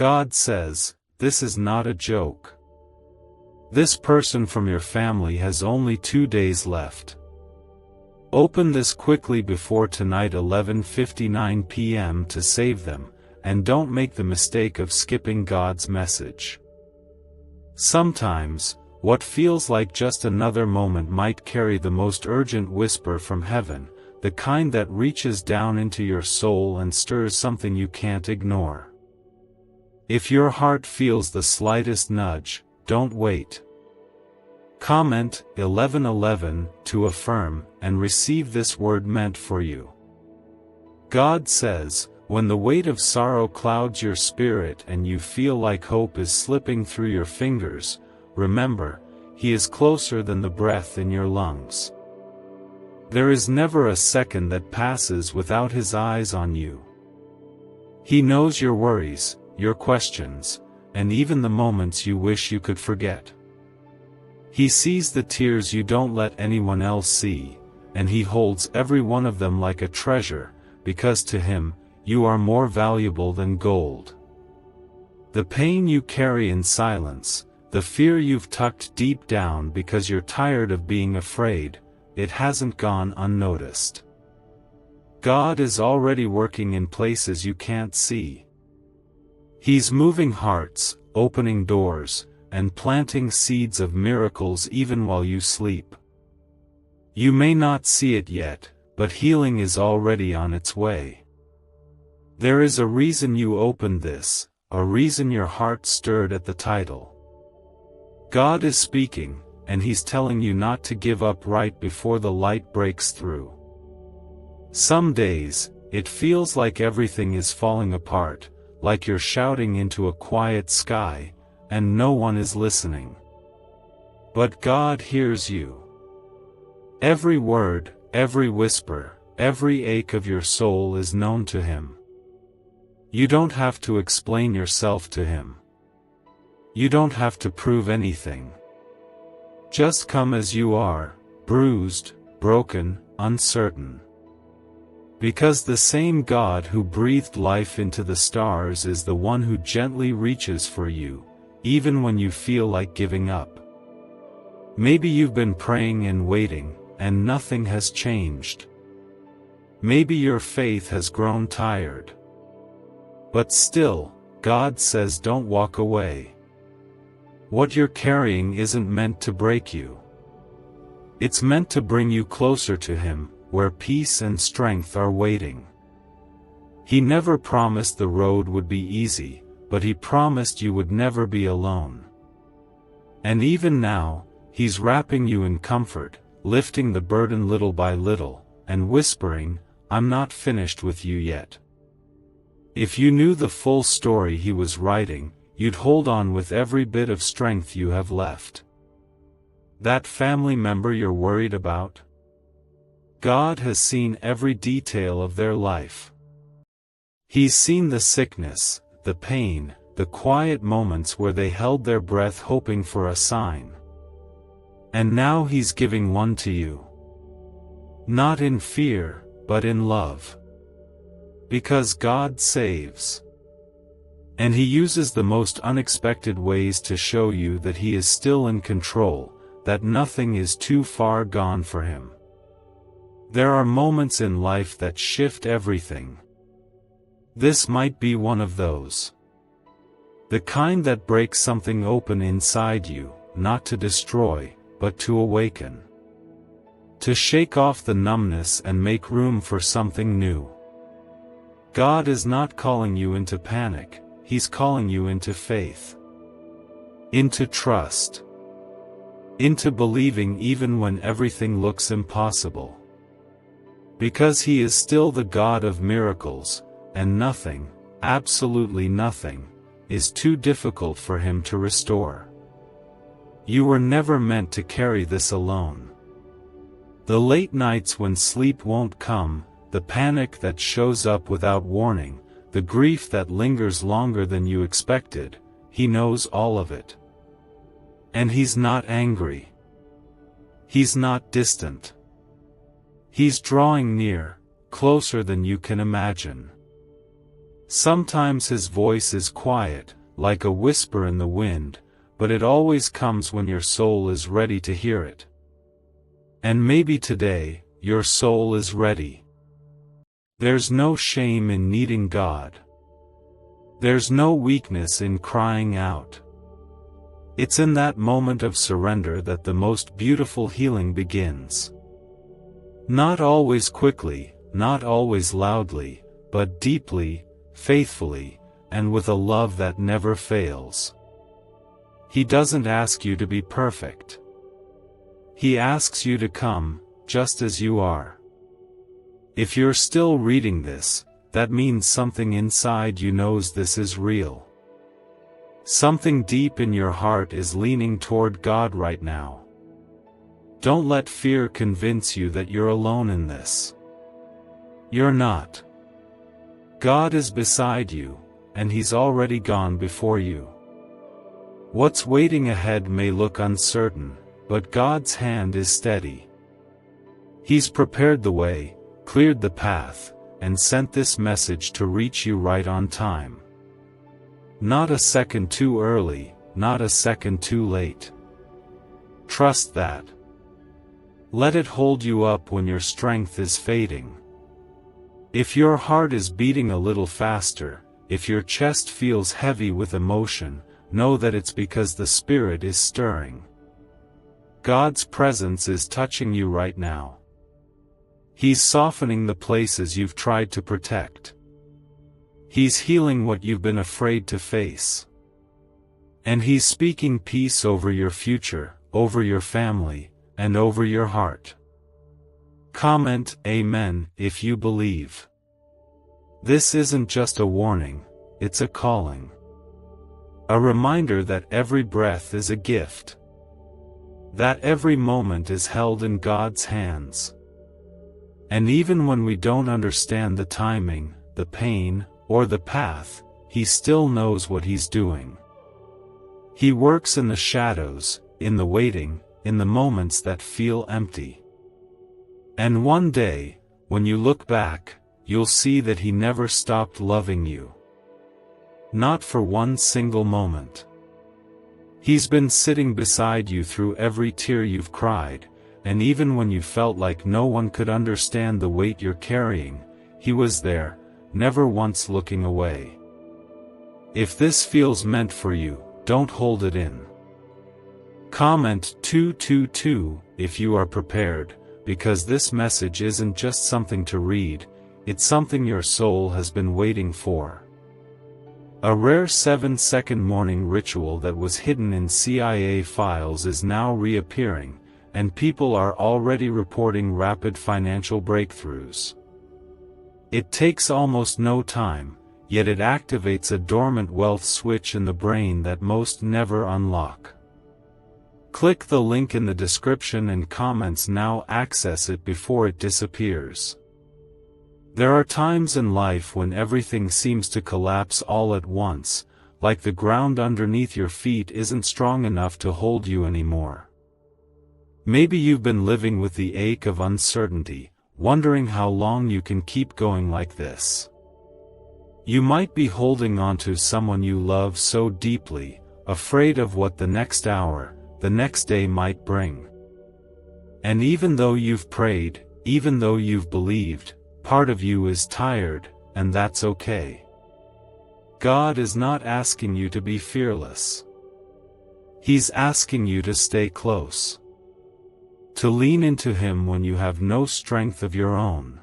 God says, this is not a joke. This person from your family has only 2 days left. Open this quickly before tonight 11:59 p.m. to save them, and don't make the mistake of skipping God's message. Sometimes, what feels like just another moment might carry the most urgent whisper from heaven, the kind that reaches down into your soul and stirs something you can't ignore. If your heart feels the slightest nudge, don't wait. Comment 1111 to affirm and receive this word meant for you. God says, when the weight of sorrow clouds your spirit and you feel like hope is slipping through your fingers, remember, He is closer than the breath in your lungs. There is never a second that passes without His eyes on you. He knows your worries, your questions, and even the moments you wish you could forget. He sees the tears you don't let anyone else see, and He holds every one of them like a treasure, because to Him, you are more valuable than gold. The pain you carry in silence, the fear you've tucked deep down because you're tired of being afraid, it hasn't gone unnoticed. God is already working in places you can't see. He's moving hearts, opening doors, and planting seeds of miracles even while you sleep. You may not see it yet, but healing is already on its way. There is a reason you opened this, a reason your heart stirred at the title. God is speaking, and He's telling you not to give up right before the light breaks through. Some days, it feels like everything is falling apart, like you're shouting into a quiet sky, and no one is listening. But God hears you. Every word, every whisper, every ache of your soul is known to Him. You don't have to explain yourself to Him. You don't have to prove anything. Just come as you are, bruised, broken, uncertain. Because the same God who breathed life into the stars is the one who gently reaches for you, even when you feel like giving up. Maybe you've been praying and waiting, and nothing has changed. Maybe your faith has grown tired. But still, God says don't walk away. What you're carrying isn't meant to break you. It's meant to bring you closer to Him, where peace and strength are waiting. He never promised the road would be easy, but He promised you would never be alone. And even now, He's wrapping you in comfort, lifting the burden little by little, and whispering, I'm not finished with you yet. If you knew the full story He was writing, you'd hold on with every bit of strength you have left. That family member you're worried about? God has seen every detail of their life. He's seen the sickness, the pain, the quiet moments where they held their breath hoping for a sign. And now He's giving one to you. Not in fear, but in love. Because God saves. And He uses the most unexpected ways to show you that He is still in control, that nothing is too far gone for Him. There are moments in life that shift everything. This might be one of those. The kind that breaks something open inside you, not to destroy, but to awaken. To shake off the numbness and make room for something new. God is not calling you into panic, He's calling you into faith. Into trust. Into believing even when everything looks impossible. Because He is still the God of miracles, and nothing, absolutely nothing, is too difficult for Him to restore. You were never meant to carry this alone. The late nights when sleep won't come, the panic that shows up without warning, the grief that lingers longer than you expected, He knows all of it. And He's not angry. He's not distant. He's drawing near, closer than you can imagine. Sometimes his voice is quiet, like a whisper in the wind, but it always comes when your soul is ready to hear it. And maybe today, your soul is ready. There's no shame in needing God. There's no weakness in crying out. It's in that moment of surrender that the most beautiful healing begins. Not always quickly, not always loudly, but deeply, faithfully, and with a love that never fails. He doesn't ask you to be perfect. He asks you to come, just as you are. If you're still reading this, that means something inside you knows this is real. Something deep in your heart is leaning toward God right now. Don't let fear convince you that you're alone in this. You're not. God is beside you, and He's already gone before you. What's waiting ahead may look uncertain, but God's hand is steady. He's prepared the way, cleared the path, and sent this message to reach you right on time. Not a second too early, not a second too late. Trust that. Let it hold you up when your strength is fading. If your heart is beating a little faster, if your chest feels heavy with emotion, know that it's because the Spirit is stirring. God's presence is touching you right now. He's softening the places you've tried to protect. He's healing what you've been afraid to face. And He's speaking peace over your future, over your family, and over your heart. Comment Amen if you believe. This isn't just a warning, it's a calling. A reminder that every breath is a gift. That every moment is held in God's hands. And even when we don't understand the timing, the pain, or the path, He still knows what He's doing. He works in the shadows, in the waiting, in the moments that feel empty. And one day, when you look back, you'll see that He never stopped loving you. Not for one single moment. He's been sitting beside you through every tear you've cried, and even when you felt like no one could understand the weight you're carrying, He was there, never once looking away. If this feels meant for you, don't hold it in. Comment 222 if you are prepared, because this message isn't just something to read, it's something your soul has been waiting for. A rare 7-second morning ritual that was hidden in CIA files is now reappearing, and people are already reporting rapid financial breakthroughs. It takes almost no time, yet it activates a dormant wealth switch in the brain that most never unlock. Click the link in the description and comments now. Access it before it disappears. There are times in life when everything seems to collapse all at once, like the ground underneath your feet isn't strong enough to hold you anymore. Maybe you've been living with the ache of uncertainty, wondering how long you can keep going like this. You might be holding on to someone you love so deeply, afraid of what the next hour, the next day might bring. And even though you've prayed, even though you've believed, part of you is tired, and that's okay. God is not asking you to be fearless. He's asking you to stay close. To lean into Him when you have no strength of your own.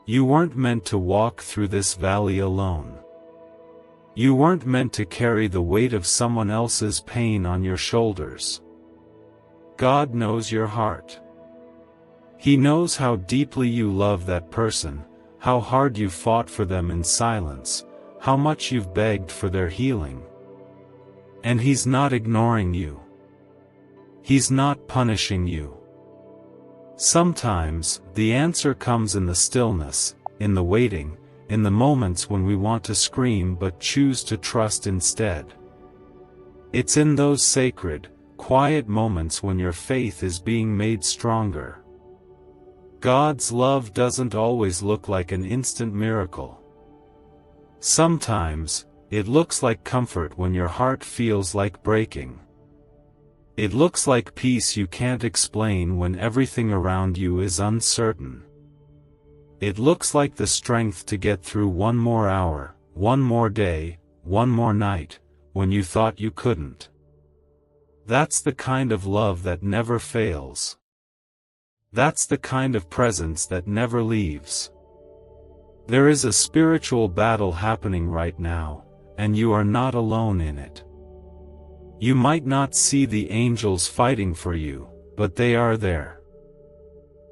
You weren't meant to walk through this valley alone. You weren't meant to carry the weight of someone else's pain on your shoulders. God knows your heart. He knows how deeply you love that person, how hard you fought for them in silence, how much you've begged for their healing. And He's not ignoring you. He's not punishing you. Sometimes, the answer comes in the stillness, in the waiting, in the moments when we want to scream but choose to trust instead. It's in those sacred, quiet moments when your faith is being made stronger. God's love doesn't always look like an instant miracle. Sometimes, it looks like comfort when your heart feels like breaking. It looks like peace you can't explain when everything around you is uncertain. It looks like the strength to get through one more hour, one more day, one more night, when you thought you couldn't. That's the kind of love that never fails. That's the kind of presence that never leaves. There is a spiritual battle happening right now, and you are not alone in it. You might not see the angels fighting for you, but they are there.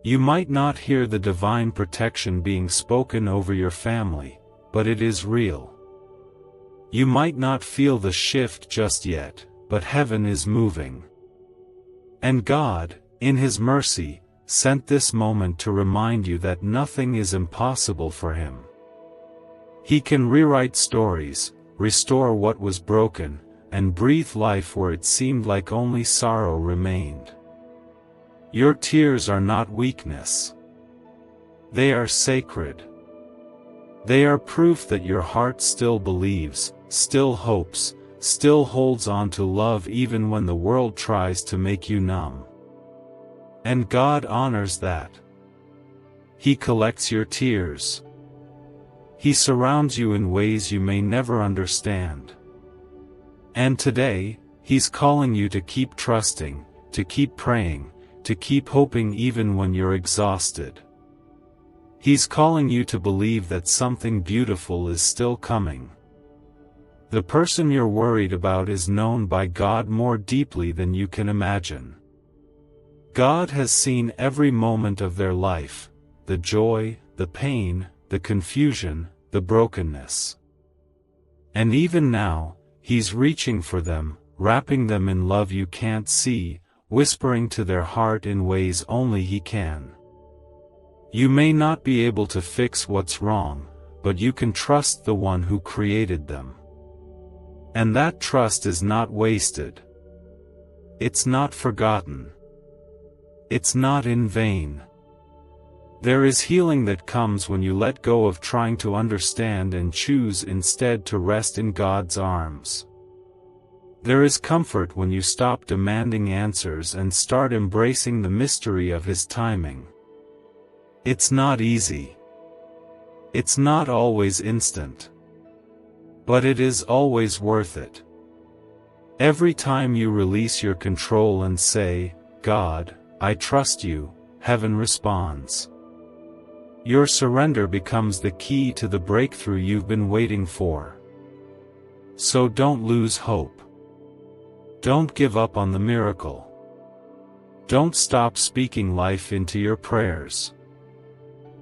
You might not hear the divine protection being spoken over your family, but it is real. You might not feel the shift just yet, but heaven is moving. And God, in His mercy, sent this moment to remind you that nothing is impossible for Him. He can rewrite stories, restore what was broken, and breathe life where it seemed like only sorrow remained. Your tears are not weakness. They are sacred. They are proof that your heart still believes, still hopes, still holds on to love even when the world tries to make you numb. And God honors that. He collects your tears. He surrounds you in ways you may never understand. And today, He's calling you to keep trusting, to keep praying, to keep hoping even when you're exhausted. He's calling you to believe that something beautiful is still coming. The person you're worried about is known by God more deeply than you can imagine. God has seen every moment of their life, the joy, the pain, the confusion, the brokenness. And even now, He's reaching for them, wrapping them in love you can't see, whispering to their heart in ways only He can. You may not be able to fix what's wrong, but you can trust the one who created them. And that trust is not wasted. It's not forgotten. It's not in vain. There is healing that comes when you let go of trying to understand and choose instead to rest in God's arms. There is comfort when you stop demanding answers and start embracing the mystery of His timing. It's not easy. It's not always instant. But it is always worth it. Every time you release your control and say, "God, I trust you," heaven responds. Your surrender becomes the key to the breakthrough you've been waiting for. So don't lose hope. Don't give up on the miracle. Don't stop speaking life into your prayers.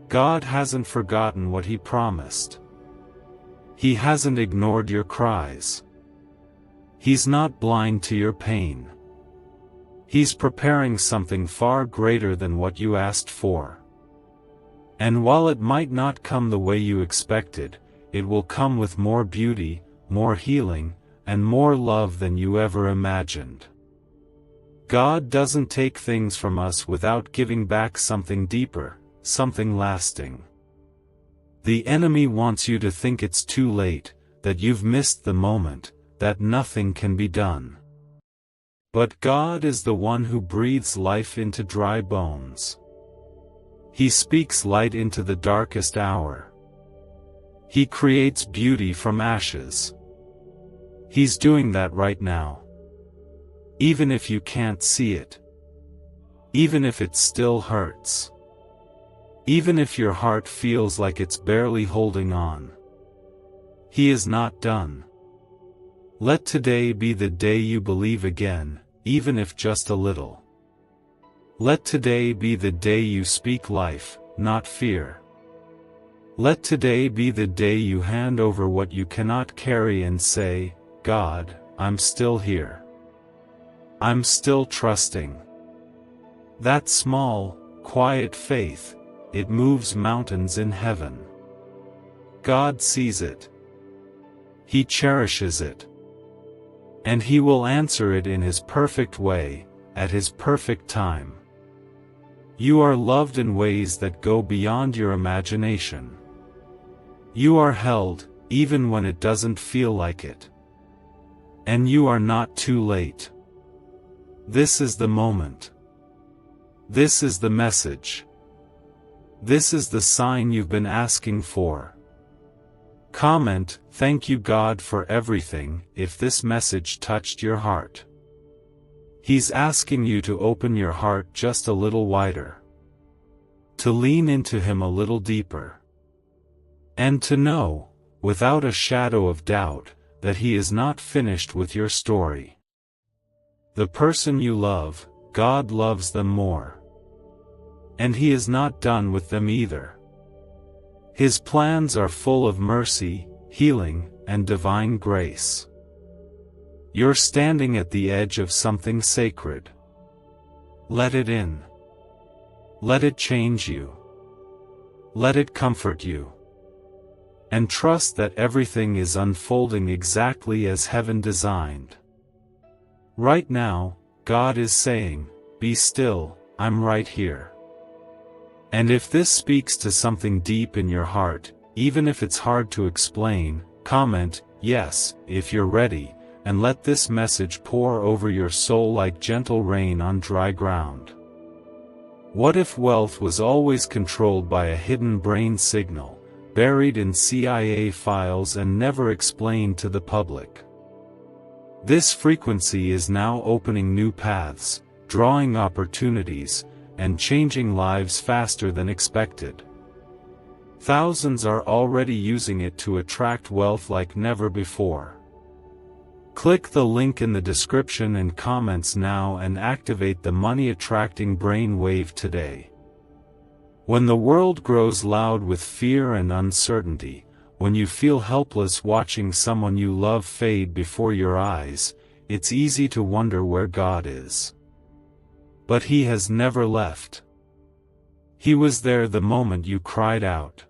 God hasn't forgotten what He promised. He hasn't ignored your cries. He's not blind to your pain. He's preparing something far greater than what you asked for. And while it might not come the way you expected, it will come with more beauty, more healing, and more love than you ever imagined. God doesn't take things from us without giving back something deeper, something lasting. The enemy wants you to think it's too late, that you've missed the moment, that nothing can be done. But God is the one who breathes life into dry bones. He speaks light into the darkest hour. He creates beauty from ashes. He's doing that right now. Even if you can't see it. Even if it still hurts. Even if your heart feels like it's barely holding on. He is not done. Let today be the day you believe again, even if just a little. Let today be the day you speak life, not fear. Let today be the day you hand over what you cannot carry and say, "God, I'm still here. I'm still trusting." That small, quiet faith, it moves mountains in heaven. God sees it. He cherishes it. And He will answer it in His perfect way, at His perfect time. You are loved in ways that go beyond your imagination. You are held, even when it doesn't feel like it. And you are not too late. This is the moment. This is the message. This is the sign you've been asking for. Comment, "Thank you God for everything," if this message touched your heart. He's asking you to open your heart just a little wider. To lean into Him a little deeper. And to know, without a shadow of doubt, that He is not finished with your story. The person you love, God loves them more. And He is not done with them either. His plans are full of mercy, healing, and divine grace. You're standing at the edge of something sacred. Let it in. Let it change you. Let it comfort you. And trust that everything is unfolding exactly as heaven designed. Right now, God is saying, "Be still, I'm right here." And if this speaks to something deep in your heart, even if it's hard to explain, comment, "Yes," if you're ready, and let this message pour over your soul like gentle rain on dry ground. What if wealth was always controlled by a hidden brain signal, buried in CIA files and never explained to the public? This frequency is now opening new paths, drawing opportunities, and changing lives faster than expected. Thousands are already using it to attract wealth like never before. Click the link in the description and comments now and activate the money-attracting brain wave today. When the world grows loud with fear and uncertainty, when you feel helpless watching someone you love fade before your eyes, it's easy to wonder where God is. But He has never left. He was there the moment you cried out.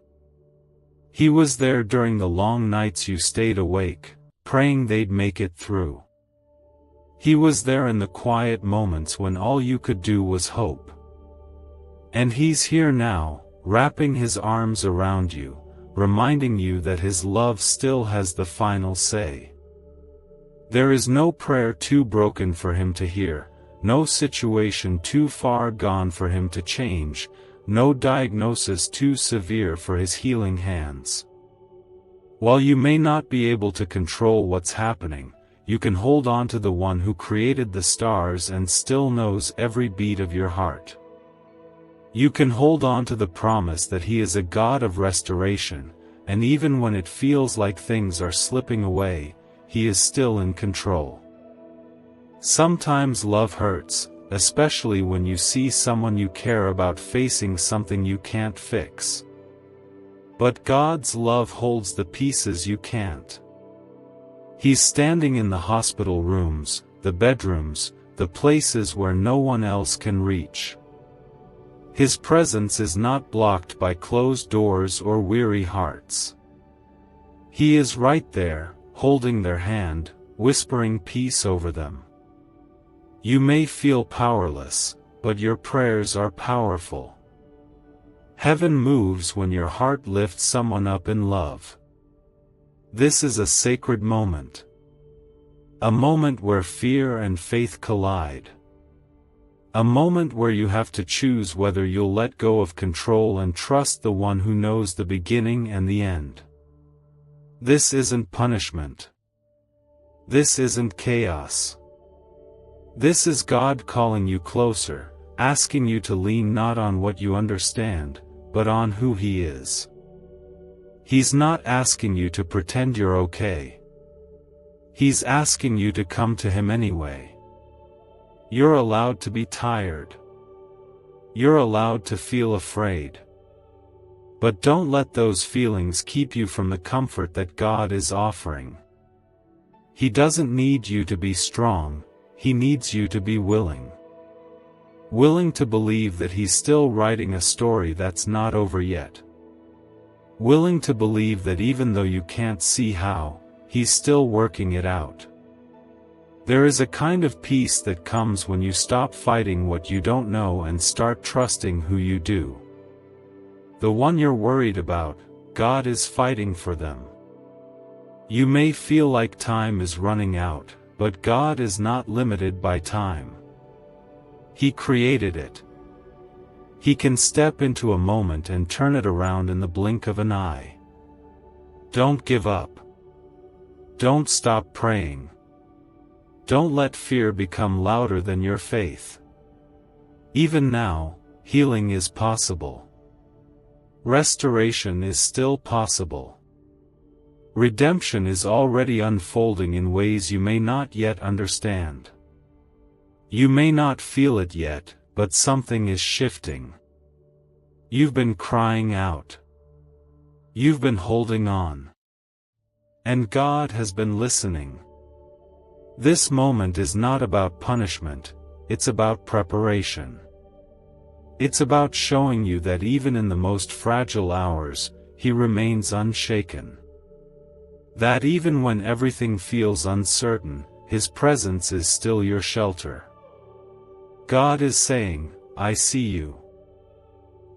He was there during the long nights you stayed awake, praying they'd make it through. He was there in the quiet moments when all you could do was hope. And He's here now, wrapping His arms around you, reminding you that His love still has the final say. There is no prayer too broken for Him to hear, no situation too far gone for Him to change, no diagnosis too severe for His healing hands. While you may not be able to control what's happening, you can hold on to the One who created the stars and still knows every beat of your heart. You can hold on to the promise that He is a God of restoration, and even when it feels like things are slipping away, He is still in control. Sometimes love hurts, especially when you see someone you care about facing something you can't fix. But God's love holds the pieces you can't. He's standing in the hospital rooms, the bedrooms, the places where no one else can reach. His presence is not blocked by closed doors or weary hearts. He is right there, holding their hand, whispering peace over them. You may feel powerless, but your prayers are powerful. Heaven moves when your heart lifts someone up in love. This is a sacred moment. A moment where fear and faith collide. A moment where you have to choose whether you'll let go of control and trust the One who knows the beginning and the end. This isn't punishment. This isn't chaos. This is God calling you closer, asking you to lean not on what you understand, but on who He is. He's not asking you to pretend you're okay. He's asking you to come to Him anyway. You're allowed to be tired. You're allowed to feel afraid. But don't let those feelings keep you from the comfort that God is offering. He doesn't need you to be strong, He needs you to be willing. Willing to believe that He's still writing a story that's not over yet. Willing to believe that even though you can't see how, He's still working it out. There is a kind of peace that comes when you stop fighting what you don't know and start trusting who you do. The one you're worried about, God is fighting for them. You may feel like time is running out, but God is not limited by time. He created it. He can step into a moment and turn it around in the blink of an eye. Don't give up. Don't stop praying. Don't let fear become louder than your faith. Even now, healing is possible. Restoration is still possible. Redemption is already unfolding in ways you may not yet understand. You may not feel it yet, but something is shifting. You've been crying out. You've been holding on. And God has been listening. This moment is not about punishment, it's about preparation. It's about showing you that even in the most fragile hours, He remains unshaken. That even when everything feels uncertain, His presence is still your shelter. God is saying, I see you.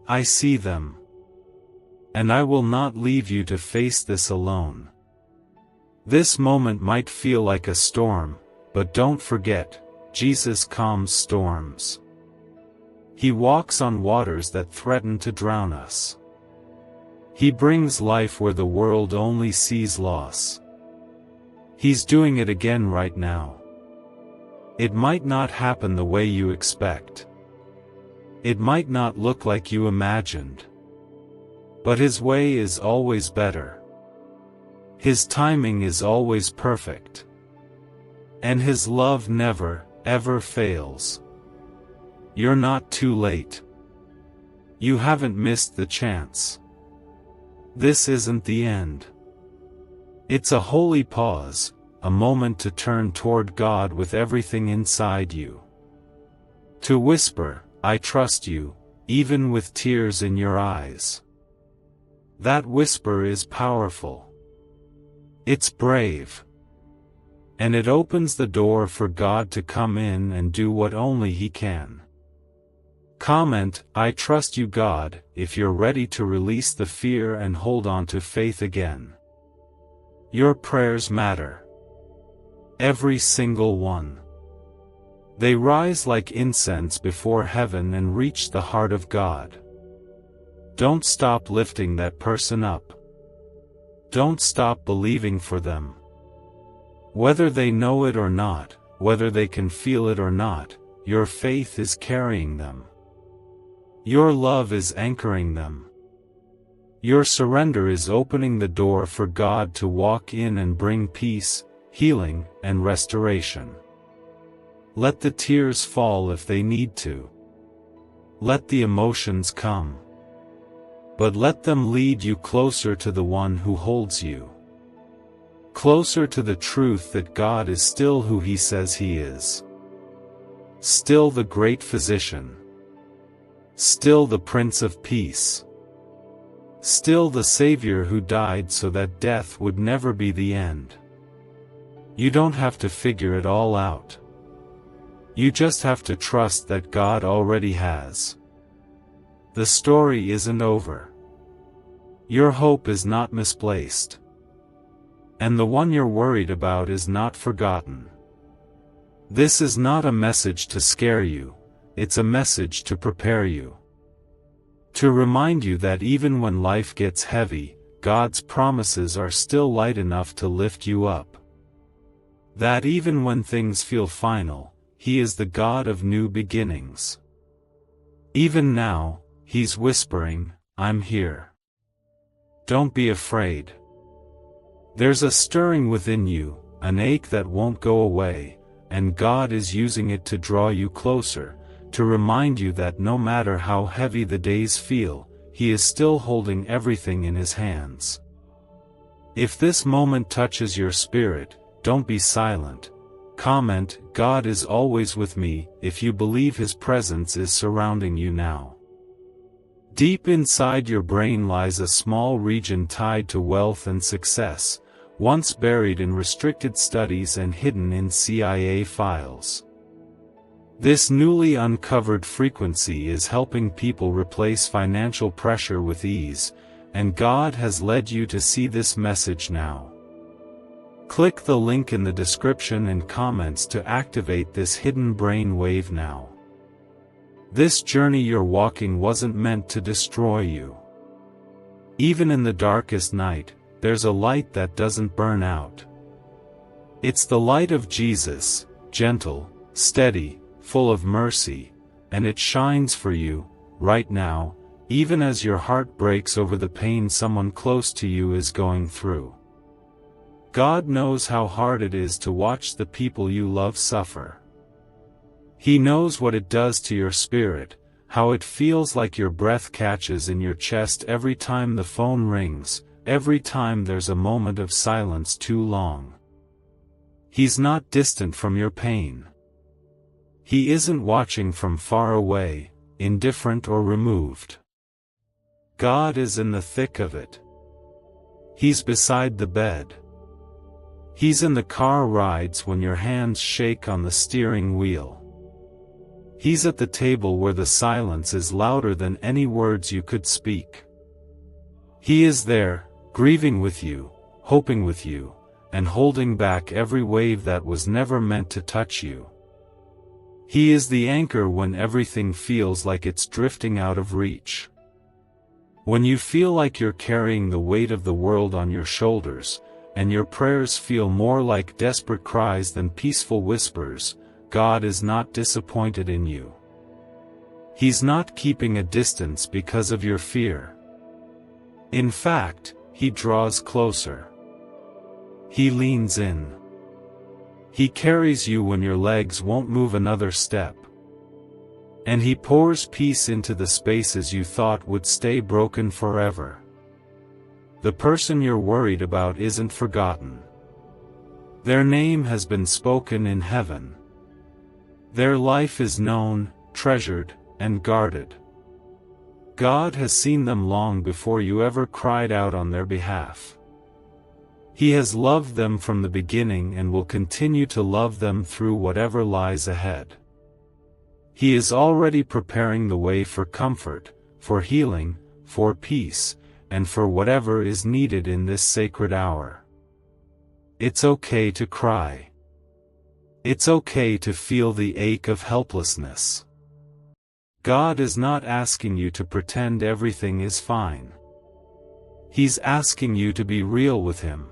I see them. And I will not leave you to face this alone. This moment might feel like a storm, but don't forget, Jesus calms storms. He walks on waters that threaten to drown us. He brings life where the world only sees loss. He's doing it again right now. It might not happen the way you expect. It might not look like you imagined. But His way is always better. His timing is always perfect. And His love never, ever fails. You're not too late. You haven't missed the chance. This isn't the end. It's a holy pause, a moment to turn toward God with everything inside you. To whisper, I trust you, even with tears in your eyes. That whisper is powerful. It's brave. And it opens the door for God to come in and do what only He can. Comment, I trust you God, if you're ready to release the fear and hold on to faith again. Your prayers matter. Every single one. They rise like incense before heaven and reach the heart of God. Don't stop lifting that person up. Don't stop believing for them. Whether they know it or not, whether they can feel it or not, your faith is carrying them. Your love is anchoring them. Your surrender is opening the door for God to walk in and bring peace, healing, and restoration. Let the tears fall if they need to. Let the emotions come. But let them lead you closer to the one who holds you. Closer to the truth that God is still who He says He is. Still the great physician. Still the Prince of Peace. Still the Savior who died so that death would never be the end. You don't have to figure it all out. You just have to trust that God already has. The story isn't over. Your hope is not misplaced. And the one you're worried about is not forgotten. This is not a message to scare you. It's a message to prepare you. To remind you that even when life gets heavy, God's promises are still light enough to lift you up. That even when things feel final, He is the God of new beginnings. Even now, He's whispering, I'm here. Don't be afraid. There's a stirring within you, an ache that won't go away, and God is using it to draw you closer, to remind you that no matter how heavy the days feel, He is still holding everything in His hands. If this moment touches your spirit, don't be silent. Comment, God is always with me, if you believe His presence is surrounding you now. Deep inside your brain lies a small region tied to wealth and success, once buried in restricted studies and hidden in CIA files. This newly uncovered frequency is helping people replace financial pressure with ease, and God has led you to see this message now. Click the link in the description and comments to activate this hidden brain wave now. This journey you're walking wasn't meant to destroy you. Even in the darkest night, there's a light that doesn't burn out. It's the light of Jesus, gentle, steady, full of mercy, and it shines for you, right now, even as your heart breaks over the pain someone close to you is going through. God knows how hard it is to watch the people you love suffer. He knows what it does to your spirit, how it feels like your breath catches in your chest every time the phone rings, every time there's a moment of silence too long. He's not distant from your pain. He isn't watching from far away, indifferent or removed. God is in the thick of it. He's beside the bed. He's in the car rides when your hands shake on the steering wheel. He's at the table where the silence is louder than any words you could speak. He is there, grieving with you, hoping with you, and holding back every wave that was never meant to touch you. He is the anchor when everything feels like it's drifting out of reach. When you feel like you're carrying the weight of the world on your shoulders, and your prayers feel more like desperate cries than peaceful whispers, God is not disappointed in you. He's not keeping a distance because of your fear. In fact, He draws closer. He leans in. He carries you when your legs won't move another step. And He pours peace into the spaces you thought would stay broken forever. The person you're worried about isn't forgotten. Their name has been spoken in heaven. Their life is known, treasured, and guarded. God has seen them long before you ever cried out on their behalf. He has loved them from the beginning and will continue to love them through whatever lies ahead. He is already preparing the way for comfort, for healing, for peace, and for whatever is needed in this sacred hour. It's okay to cry. It's okay to feel the ache of helplessness. God is not asking you to pretend everything is fine. He's asking you to be real with Him.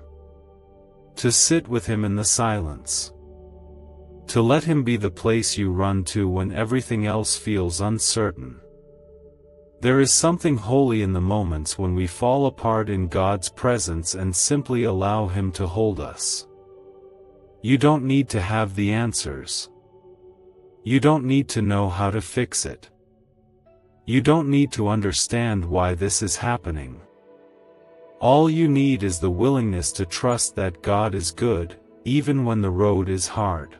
To sit with Him in the silence. To let Him be the place you run to when everything else feels uncertain. There is something holy in the moments when we fall apart in God's presence and simply allow Him to hold us. You don't need to have the answers. You don't need to know how to fix it. You don't need to understand why this is happening. All you need is the willingness to trust that God is good, even when the road is hard.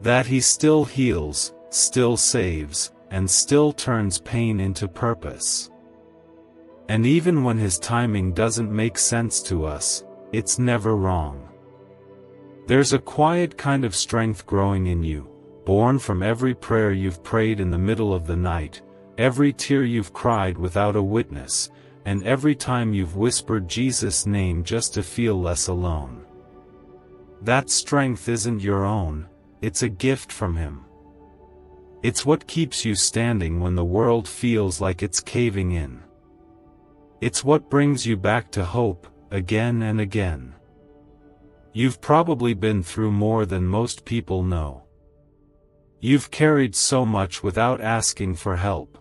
That He still heals, still saves, and still turns pain into purpose. And even when His timing doesn't make sense to us, it's never wrong. There's a quiet kind of strength growing in you, born from every prayer you've prayed in the middle of the night, every tear you've cried without a witness, and every time you've whispered Jesus' name just to feel less alone. That strength isn't your own, it's a gift from Him. It's what keeps you standing when the world feels like it's caving in. It's what brings you back to hope, again and again. You've probably been through more than most people know. You've carried so much without asking for help.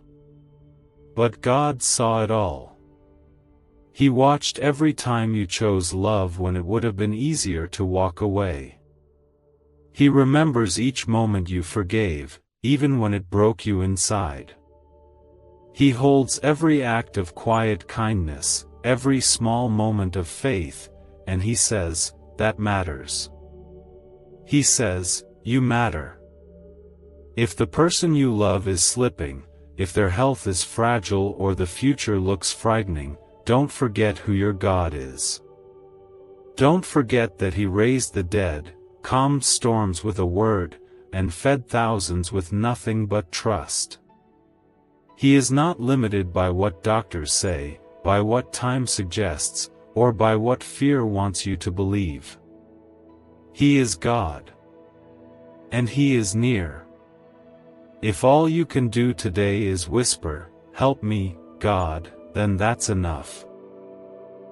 But God saw it all. He watched every time you chose love when it would have been easier to walk away. He remembers each moment you forgave, even when it broke you inside. He holds every act of quiet kindness, every small moment of faith, and He says, that matters. He says, you matter. If the person you love is slipping, if their health is fragile or the future looks frightening, don't forget who your God is. Don't forget that He raised the dead, calmed storms with a word, and fed thousands with nothing but trust. He is not limited by what doctors say, by what time suggests, or by what fear wants you to believe. He is God. And He is near. If all you can do today is whisper, "Help me, God," then that's enough.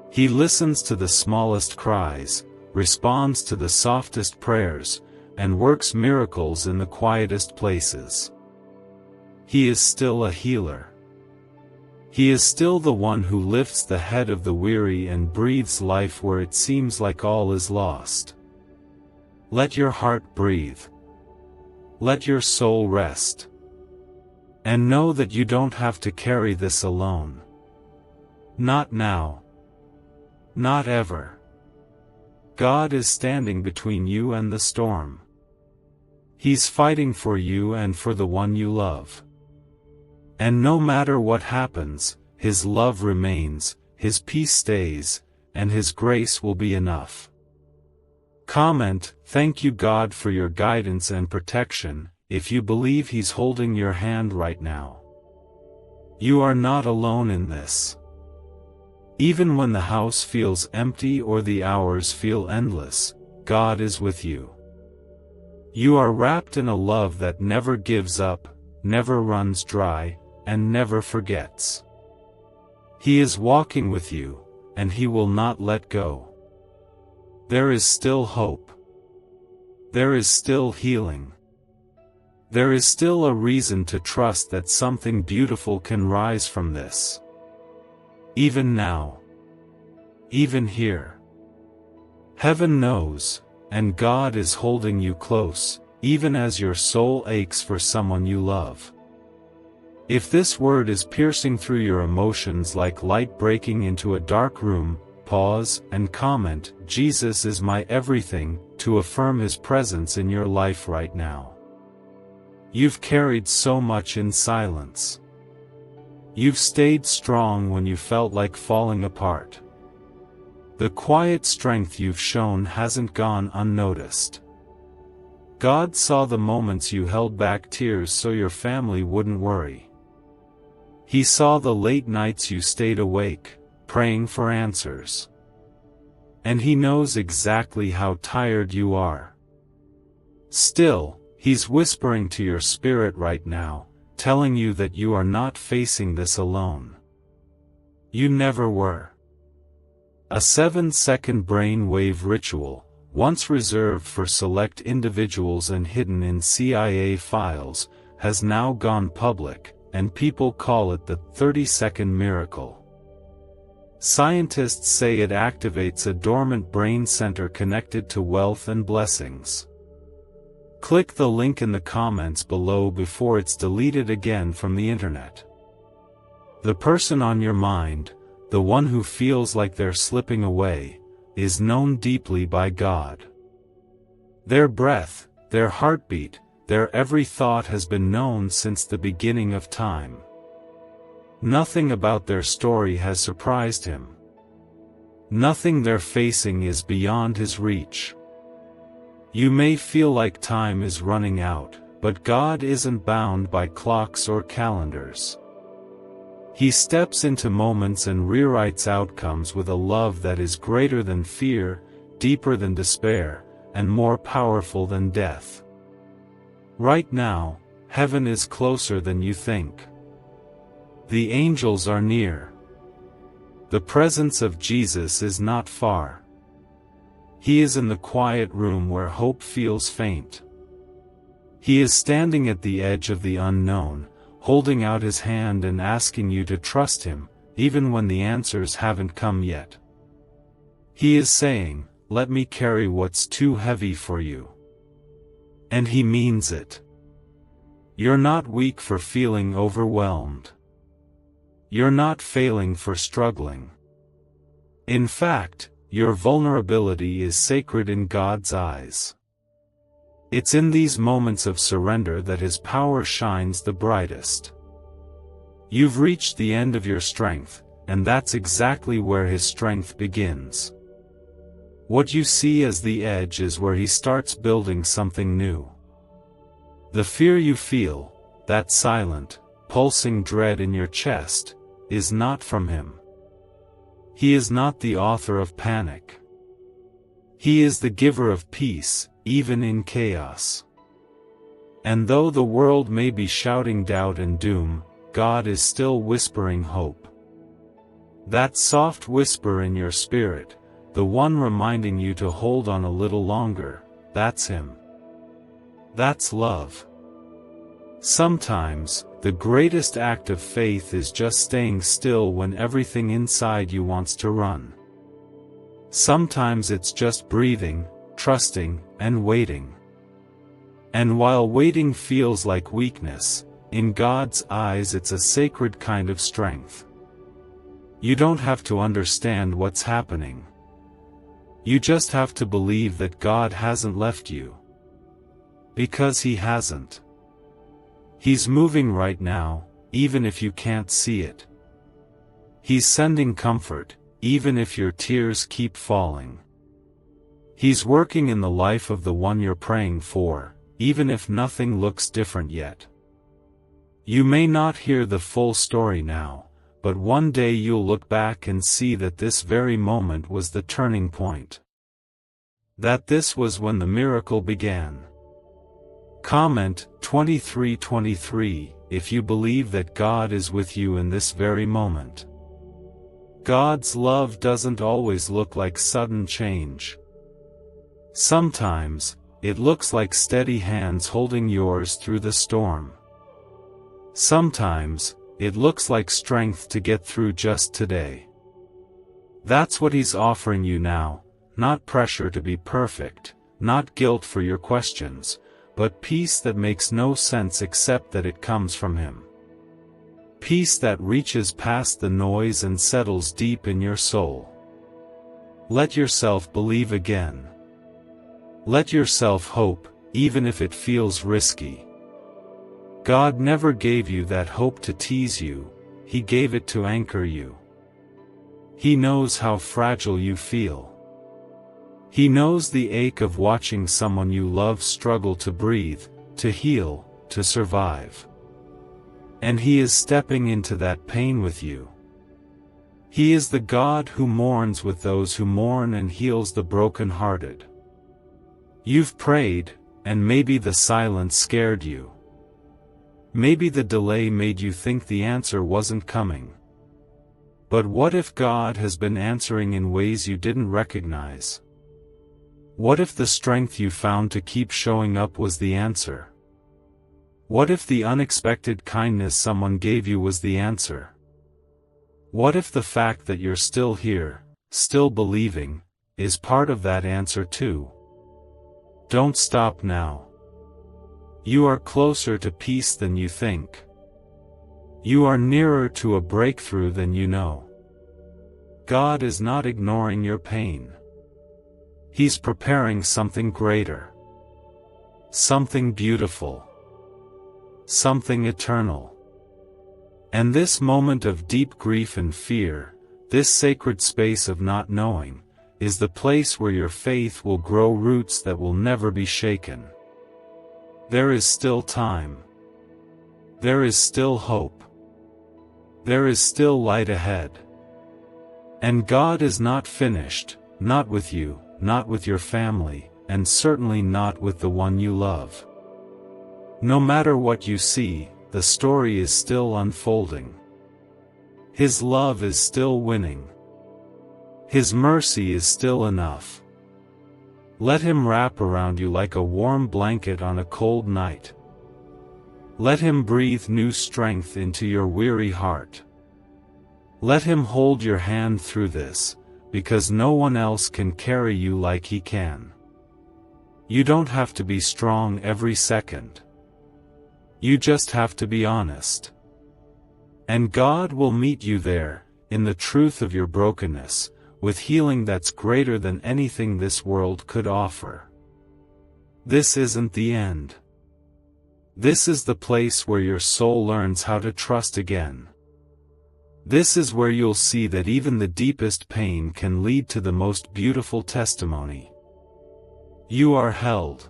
He listens to the smallest cries, responds to the softest prayers, and works miracles in the quietest places. He is still a healer. He is still the one who lifts the head of the weary and breathes life where it seems like all is lost. Let your heart breathe. Let your soul rest. And know that you don't have to carry this alone. Not now. Not ever. God is standing between you and the storm. He's fighting for you and for the one you love. And no matter what happens, His love remains, His peace stays, and His grace will be enough. Comment, "Thank you God for your guidance and protection," if you believe He's holding your hand right now. You are not alone in this. Even when the house feels empty or the hours feel endless, God is with you. You are wrapped in a love that never gives up, never runs dry, and never forgets. He is walking with you, and He will not let go. There is still hope. There is still healing. There is still a reason to trust that something beautiful can rise from this. Even now. Even here. Heaven knows, and God is holding you close, even as your soul aches for someone you love. If this word is piercing through your emotions like light breaking into a dark room, pause and comment, "Jesus is my everything," to affirm His presence in your life right now. You've carried so much in silence. You've stayed strong when you felt like falling apart. The quiet strength you've shown hasn't gone unnoticed. God saw the moments you held back tears so your family wouldn't worry. He saw the late nights you stayed awake, praying for answers. And He knows exactly how tired you are. Still, He's whispering to your spirit right now, telling you that you are not facing this alone. You never were. A 7-second brain-wave ritual, once reserved for select individuals and hidden in CIA files, has now gone public, and people call it the 30-second miracle. Scientists say it activates a dormant brain center connected to wealth and blessings. Click the link in the comments below before it's deleted again from the internet. The person on your mind, the one who feels like they're slipping away, is known deeply by God. Their breath, their heartbeat, their every thought has been known since the beginning of time. Nothing about their story has surprised Him. Nothing they're facing is beyond His reach. You may feel like time is running out, but God isn't bound by clocks or calendars. He steps into moments and rewrites outcomes with a love that is greater than fear, deeper than despair, and more powerful than death. Right now, heaven is closer than you think. The angels are near. The presence of Jesus is not far. He is in the quiet room where hope feels faint. He is standing at the edge of the unknown, holding out His hand and asking you to trust Him, even when the answers haven't come yet. He is saying, "Let me carry what's too heavy for you." And He means it. You're not weak for feeling overwhelmed. You're not failing for struggling. In fact, your vulnerability is sacred in God's eyes. It's in these moments of surrender that His power shines the brightest. You've reached the end of your strength, and that's exactly where His strength begins. What you see as the edge is where He starts building something new. The fear you feel, that silent, pulsing dread in your chest, is not from Him. He is not the author of panic. He is the giver of peace, even in chaos. And though the world may be shouting doubt and doom, God is still whispering hope. That soft whisper in your spirit, the one reminding you to hold on a little longer, that's Him. That's love. Sometimes, the greatest act of faith is just staying still when everything inside you wants to run. Sometimes it's just breathing, trusting, and waiting. And while waiting feels like weakness, in God's eyes it's a sacred kind of strength. You don't have to understand what's happening. You just have to believe that God hasn't left you. Because He hasn't. He's moving right now, even if you can't see it. He's sending comfort, even if your tears keep falling. He's working in the life of the one you're praying for, even if nothing looks different yet. You may not hear the full story now, but one day you'll look back and see that this very moment was the turning point. That this was when the miracle began. Comment 23:23 if you believe that God is with you in this very moment. God's love doesn't always look like sudden change. Sometimes, it looks like steady hands holding yours through the storm. Sometimes, it looks like strength to get through just today. That's what He's offering you now, not pressure to be perfect, not guilt for your questions, but peace that makes no sense except that it comes from Him. Peace that reaches past the noise and settles deep in your soul. Let yourself believe again. Let yourself hope, even if it feels risky. God never gave you that hope to tease you, He gave it to anchor you. He knows how fragile you feel. He knows the ache of watching someone you love struggle to breathe, to heal, to survive. And He is stepping into that pain with you. He is the God who mourns with those who mourn and heals the broken-hearted. You've prayed, and maybe the silence scared you. Maybe the delay made you think the answer wasn't coming. But what if God has been answering in ways you didn't recognize? What if the strength you found to keep showing up was the answer? What if the unexpected kindness someone gave you was the answer? What if the fact that you're still here, still believing, is part of that answer too? Don't stop now. You are closer to peace than you think. You are nearer to a breakthrough than you know. God is not ignoring your pain. He's preparing something greater. Something beautiful. Something eternal. And this moment of deep grief and fear, this sacred space of not knowing, is the place where your faith will grow roots that will never be shaken. There is still time. There is still hope. There is still light ahead. And God is not finished, not with you, not with your family, and certainly not with the one you love. No matter what you see, the story is still unfolding. His love is still winning. His mercy is still enough. Let Him wrap around you like a warm blanket on a cold night. Let Him breathe new strength into your weary heart. Let Him hold your hand through this, because no one else can carry you like He can. You don't have to be strong every second. You just have to be honest. And God will meet you there, in the truth of your brokenness, with healing that's greater than anything this world could offer. This isn't the end. This is the place where your soul learns how to trust again. This is where you'll see that even the deepest pain can lead to the most beautiful testimony. You are held.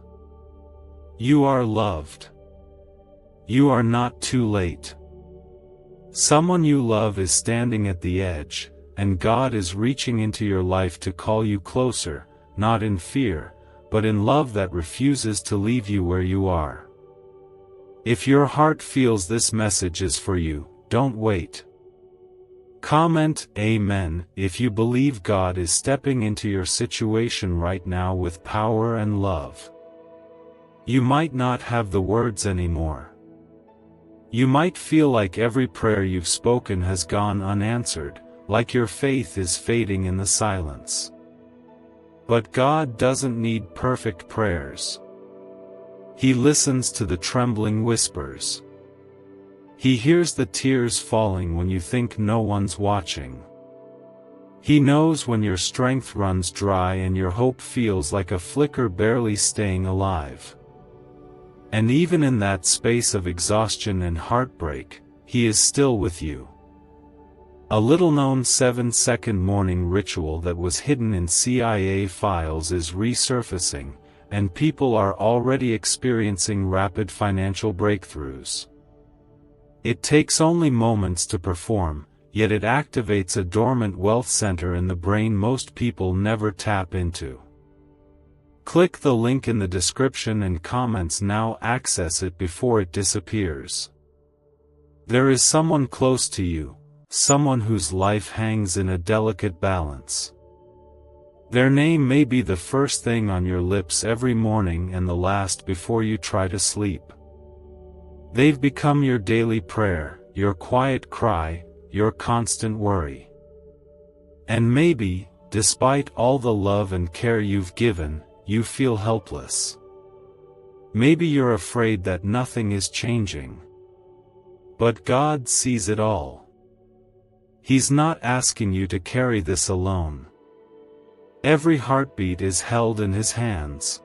You are loved. You are not too late. Someone you love is standing at the edge, and God is reaching into your life to call you closer, not in fear, but in love that refuses to leave you where you are. If your heart feels this message is for you, don't wait. Comment Amen if you believe God is stepping into your situation right now with power and love. You might not have the words anymore. You might feel like every prayer you've spoken has gone unanswered, like your faith is fading in the silence. But God doesn't need perfect prayers. He listens to the trembling whispers. He hears the tears falling when you think no one's watching. He knows when your strength runs dry and your hope feels like a flicker barely staying alive. And even in that space of exhaustion and heartbreak, He is still with you. A little-known 7-second morning ritual that was hidden in CIA files is resurfacing, and people are already experiencing rapid financial breakthroughs. It takes only moments to perform, yet it activates a dormant wealth center in the brain most people never tap into. Click the link in the description and comments now. Access it before it disappears. There is someone close to you, someone whose life hangs in a delicate balance. Their name may be the first thing on your lips every morning and the last before you try to sleep. They've become your daily prayer, your quiet cry, your constant worry. And maybe, despite all the love and care you've given, you feel helpless. Maybe you're afraid that nothing is changing. But God sees it all. He's not asking you to carry this alone. Every heartbeat is held in His hands.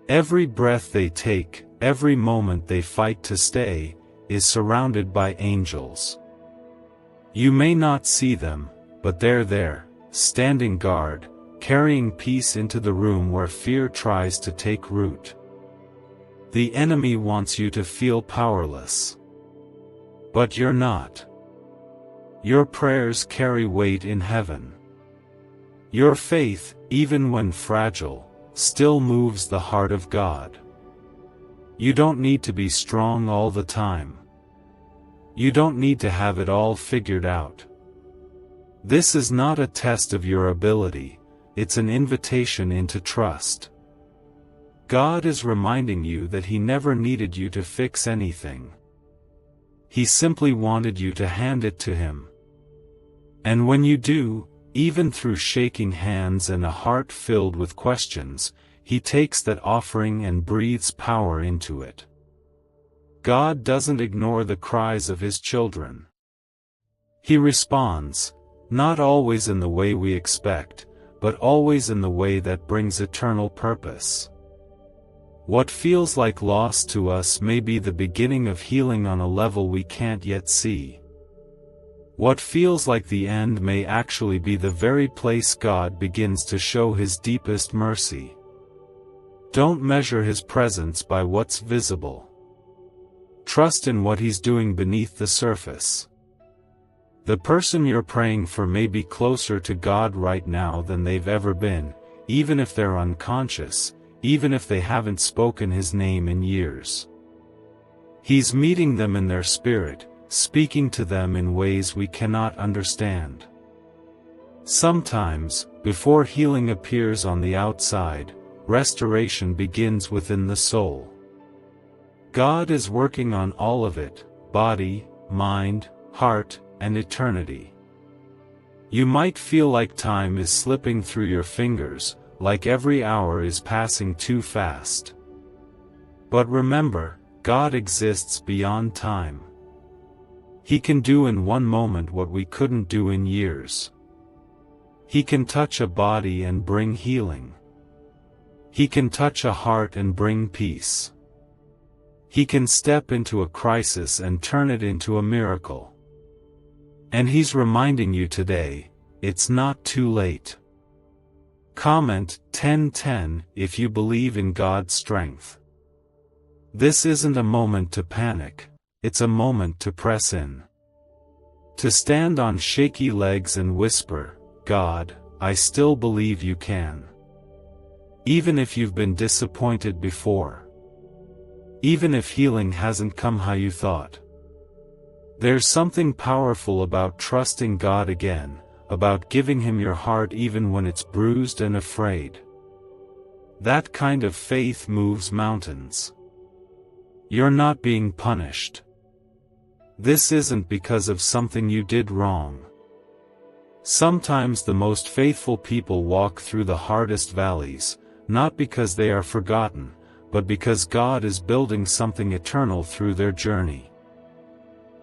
Every breath they take, every moment they fight to stay, is surrounded by angels. You may not see them, but they're there, standing guard, carrying peace into the room where fear tries to take root. The enemy wants you to feel powerless. But you're not. Your prayers carry weight in heaven. Your faith, even when fragile, still moves the heart of God. You don't need to be strong all the time. You don't need to have it all figured out. This is not a test of your ability, it's an invitation into trust. God is reminding you that He never needed you to fix anything. He simply wanted you to hand it to Him. And when you do, even through shaking hands and a heart filled with questions, He takes that offering and breathes power into it. God doesn't ignore the cries of His children. He responds, not always in the way we expect, but always in the way that brings eternal purpose. What feels like loss to us may be the beginning of healing on a level we can't yet see. What feels like the end may actually be the very place God begins to show His deepest mercy. Don't measure His presence by what's visible. Trust in what He's doing beneath the surface. The person you're praying for may be closer to God right now than they've ever been, even if they're unconscious, even if they haven't spoken His name in years. He's meeting them in their spirit, speaking to them in ways we cannot understand. Sometimes, before healing appears on the outside, restoration begins within the soul. God is working on all of it, body, mind, heart, and eternity. You might feel like time is slipping through your fingers, like every hour is passing too fast. But remember, God exists beyond time. He can do in one moment what we couldn't do in years. He can touch a body and bring healing. He can touch a heart and bring peace. He can step into a crisis and turn it into a miracle. And He's reminding you today, it's not too late. Comment 1010 if you believe in God's strength. This isn't a moment to panic, it's a moment to press in. To stand on shaky legs and whisper, God, I still believe you can. Even if you've been disappointed before. Even if healing hasn't come how you thought. There's something powerful about trusting God again, about giving Him your heart even when it's bruised and afraid. That kind of faith moves mountains. You're not being punished. This isn't because of something you did wrong. Sometimes the most faithful people walk through the hardest valleys, not because they are forgotten, but because God is building something eternal through their journey.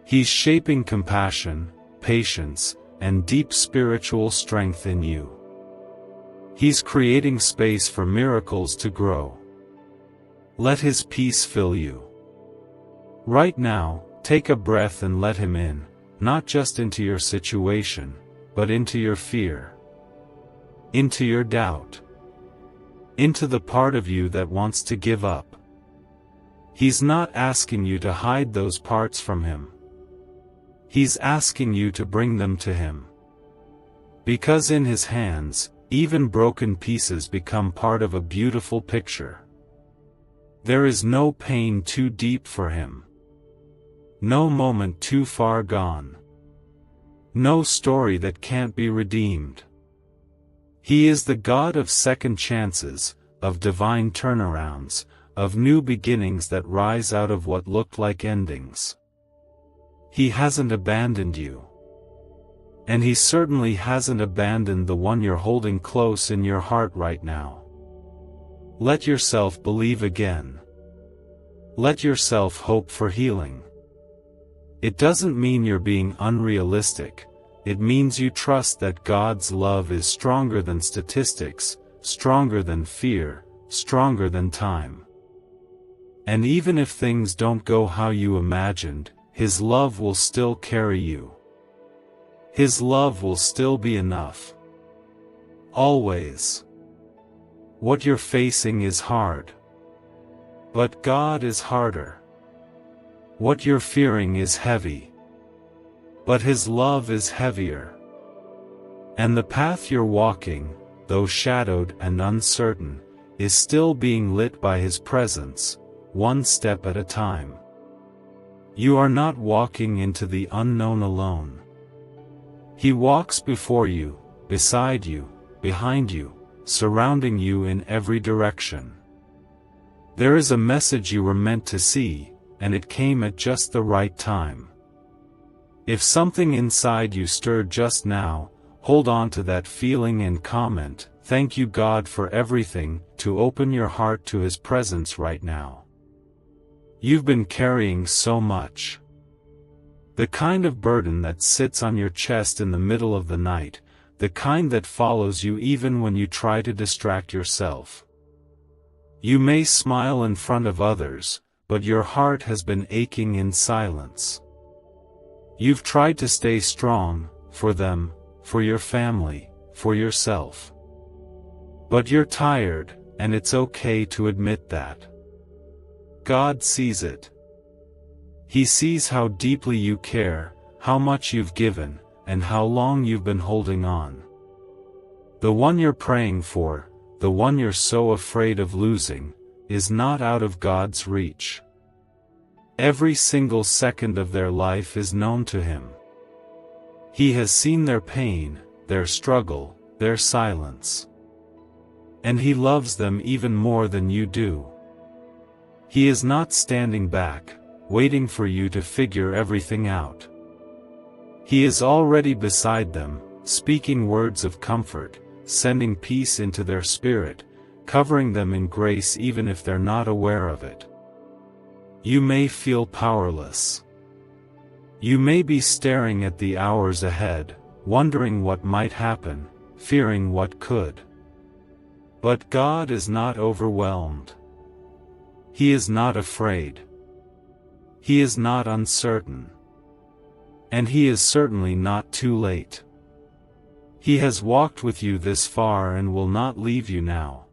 He's shaping compassion, patience, and deep spiritual strength in you. He's creating space for miracles to grow. Let His peace fill you. Right now, take a breath and let Him in, not just into your situation, but into your fear. Into your doubt. Into the part of you that wants to give up. He's not asking you to hide those parts from Him. He's asking you to bring them to Him. Because in His hands, even broken pieces become part of a beautiful picture. There is no pain too deep for Him. No moment too far gone. No story that can't be redeemed. He is the God of second chances, of divine turnarounds, of new beginnings that rise out of what looked like endings. He hasn't abandoned you. And He certainly hasn't abandoned the one you're holding close in your heart right now. Let yourself believe again. Let yourself hope for healing. It doesn't mean you're being unrealistic, it means you trust that God's love is stronger than statistics, stronger than fear, stronger than time. And even if things don't go how you imagined, His love will still carry you. His love will still be enough. Always. What you're facing is hard. But God is harder. What you're fearing is heavy. But His love is heavier. And the path you're walking, though shadowed and uncertain, is still being lit by His presence, one step at a time. You are not walking into the unknown alone. He walks before you, beside you, behind you, surrounding you in every direction. There is a message you were meant to see, and it came at just the right time. If something inside you stirred just now, hold on to that feeling and comment, "Thank you God for everything," to open your heart to His presence right now. You've been carrying so much. The kind of burden that sits on your chest in the middle of the night, the kind that follows you even when you try to distract yourself. You may smile in front of others, but your heart has been aching in silence. You've tried to stay strong, for them, for your family, for yourself. But you're tired, and it's okay to admit that. God sees it. He sees how deeply you care, how much you've given, and how long you've been holding on. The one you're praying for, the one you're so afraid of losing, is not out of God's reach. Every single second of their life is known to Him. He has seen their pain, their struggle, their silence. And He loves them even more than you do. He is not standing back, waiting for you to figure everything out. He is already beside them, speaking words of comfort, sending peace into their spirit, covering them in grace even if they're not aware of it. You may feel powerless. You may be staring at the hours ahead, wondering what might happen, fearing what could. But God is not overwhelmed. He is not afraid. He is not uncertain. And He is certainly not too late. He has walked with you this far and will not leave you now.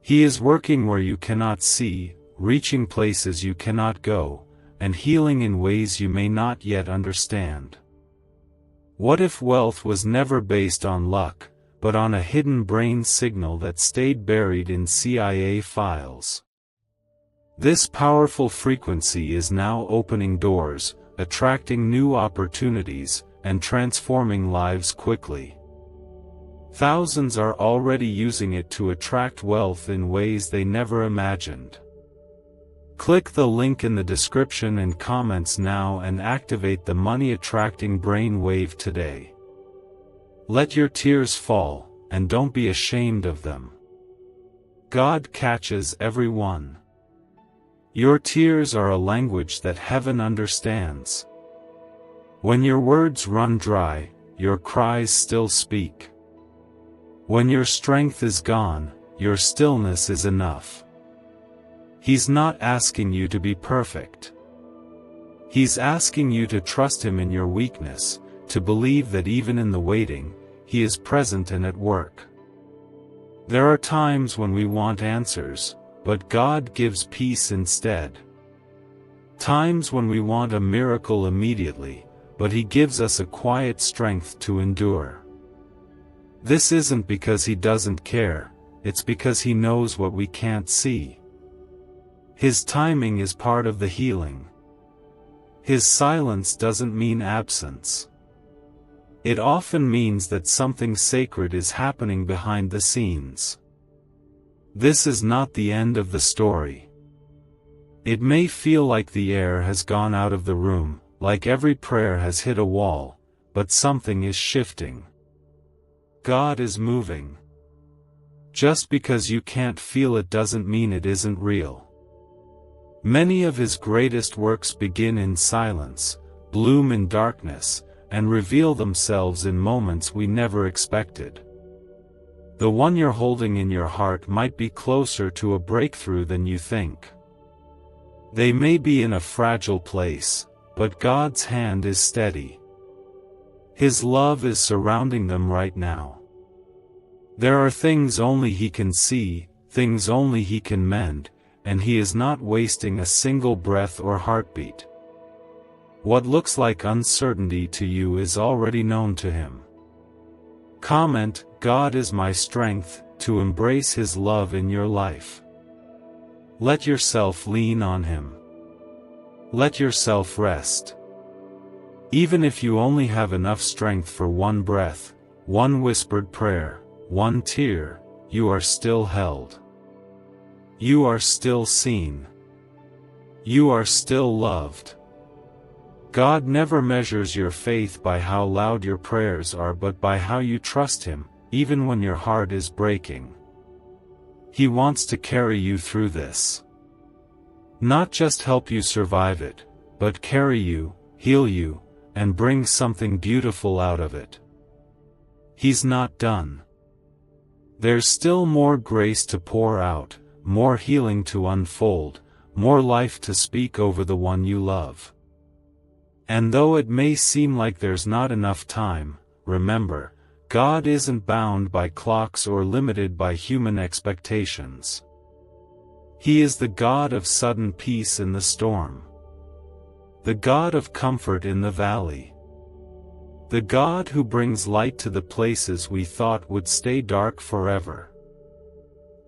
He is working where you cannot see, reaching places you cannot go, and healing in ways you may not yet understand. What if wealth was never based on luck, but on a hidden brain signal that stayed buried in CIA files. This powerful frequency is now opening doors, attracting new opportunities, and transforming lives quickly. Thousands are already using it to attract wealth in ways they never imagined. Click the link in the description and comments now and activate the money-attracting brain wave today. Let your tears fall, and don't be ashamed of them. God catches every one. Your tears are a language that heaven understands. When your words run dry, your cries still speak. When your strength is gone, your stillness is enough. He's not asking you to be perfect. He's asking you to trust Him in your weakness, to believe that even in the waiting, He is present and at work. There are times when we want answers, but God gives peace instead. Times when we want a miracle immediately, but He gives us a quiet strength to endure. This isn't because He doesn't care, it's because He knows what we can't see. His timing is part of the healing. His silence doesn't mean absence. It often means that something sacred is happening behind the scenes. This is not the end of the story. It may feel like the air has gone out of the room, like every prayer has hit a wall, but something is shifting. God is moving. Just because you can't feel it doesn't mean it isn't real. Many of His greatest works begin in silence, bloom in darkness, and reveal themselves in moments we never expected. The one you're holding in your heart might be closer to a breakthrough than you think. They may be in a fragile place, but God's hand is steady. His love is surrounding them right now. There are things only He can see, things only He can mend, and He is not wasting a single breath or heartbeat. What looks like uncertainty to you is already known to Him. Comment, God is my strength, to embrace His love in your life. Let yourself lean on Him. Let yourself rest. Even if you only have enough strength for one breath, one whispered prayer, one tear, you are still held. You are still seen. You are still loved. God never measures your faith by how loud your prayers are but by how you trust Him, even when your heart is breaking. He wants to carry you through this. Not just help you survive it, but carry you, heal you, and bring something beautiful out of it. He's not done. There's still more grace to pour out, more healing to unfold, more life to speak over the one you love. And though it may seem like there's not enough time, remember, God isn't bound by clocks or limited by human expectations. He is the God of sudden peace in the storm. The God of comfort in the valley. The God who brings light to the places we thought would stay dark forever.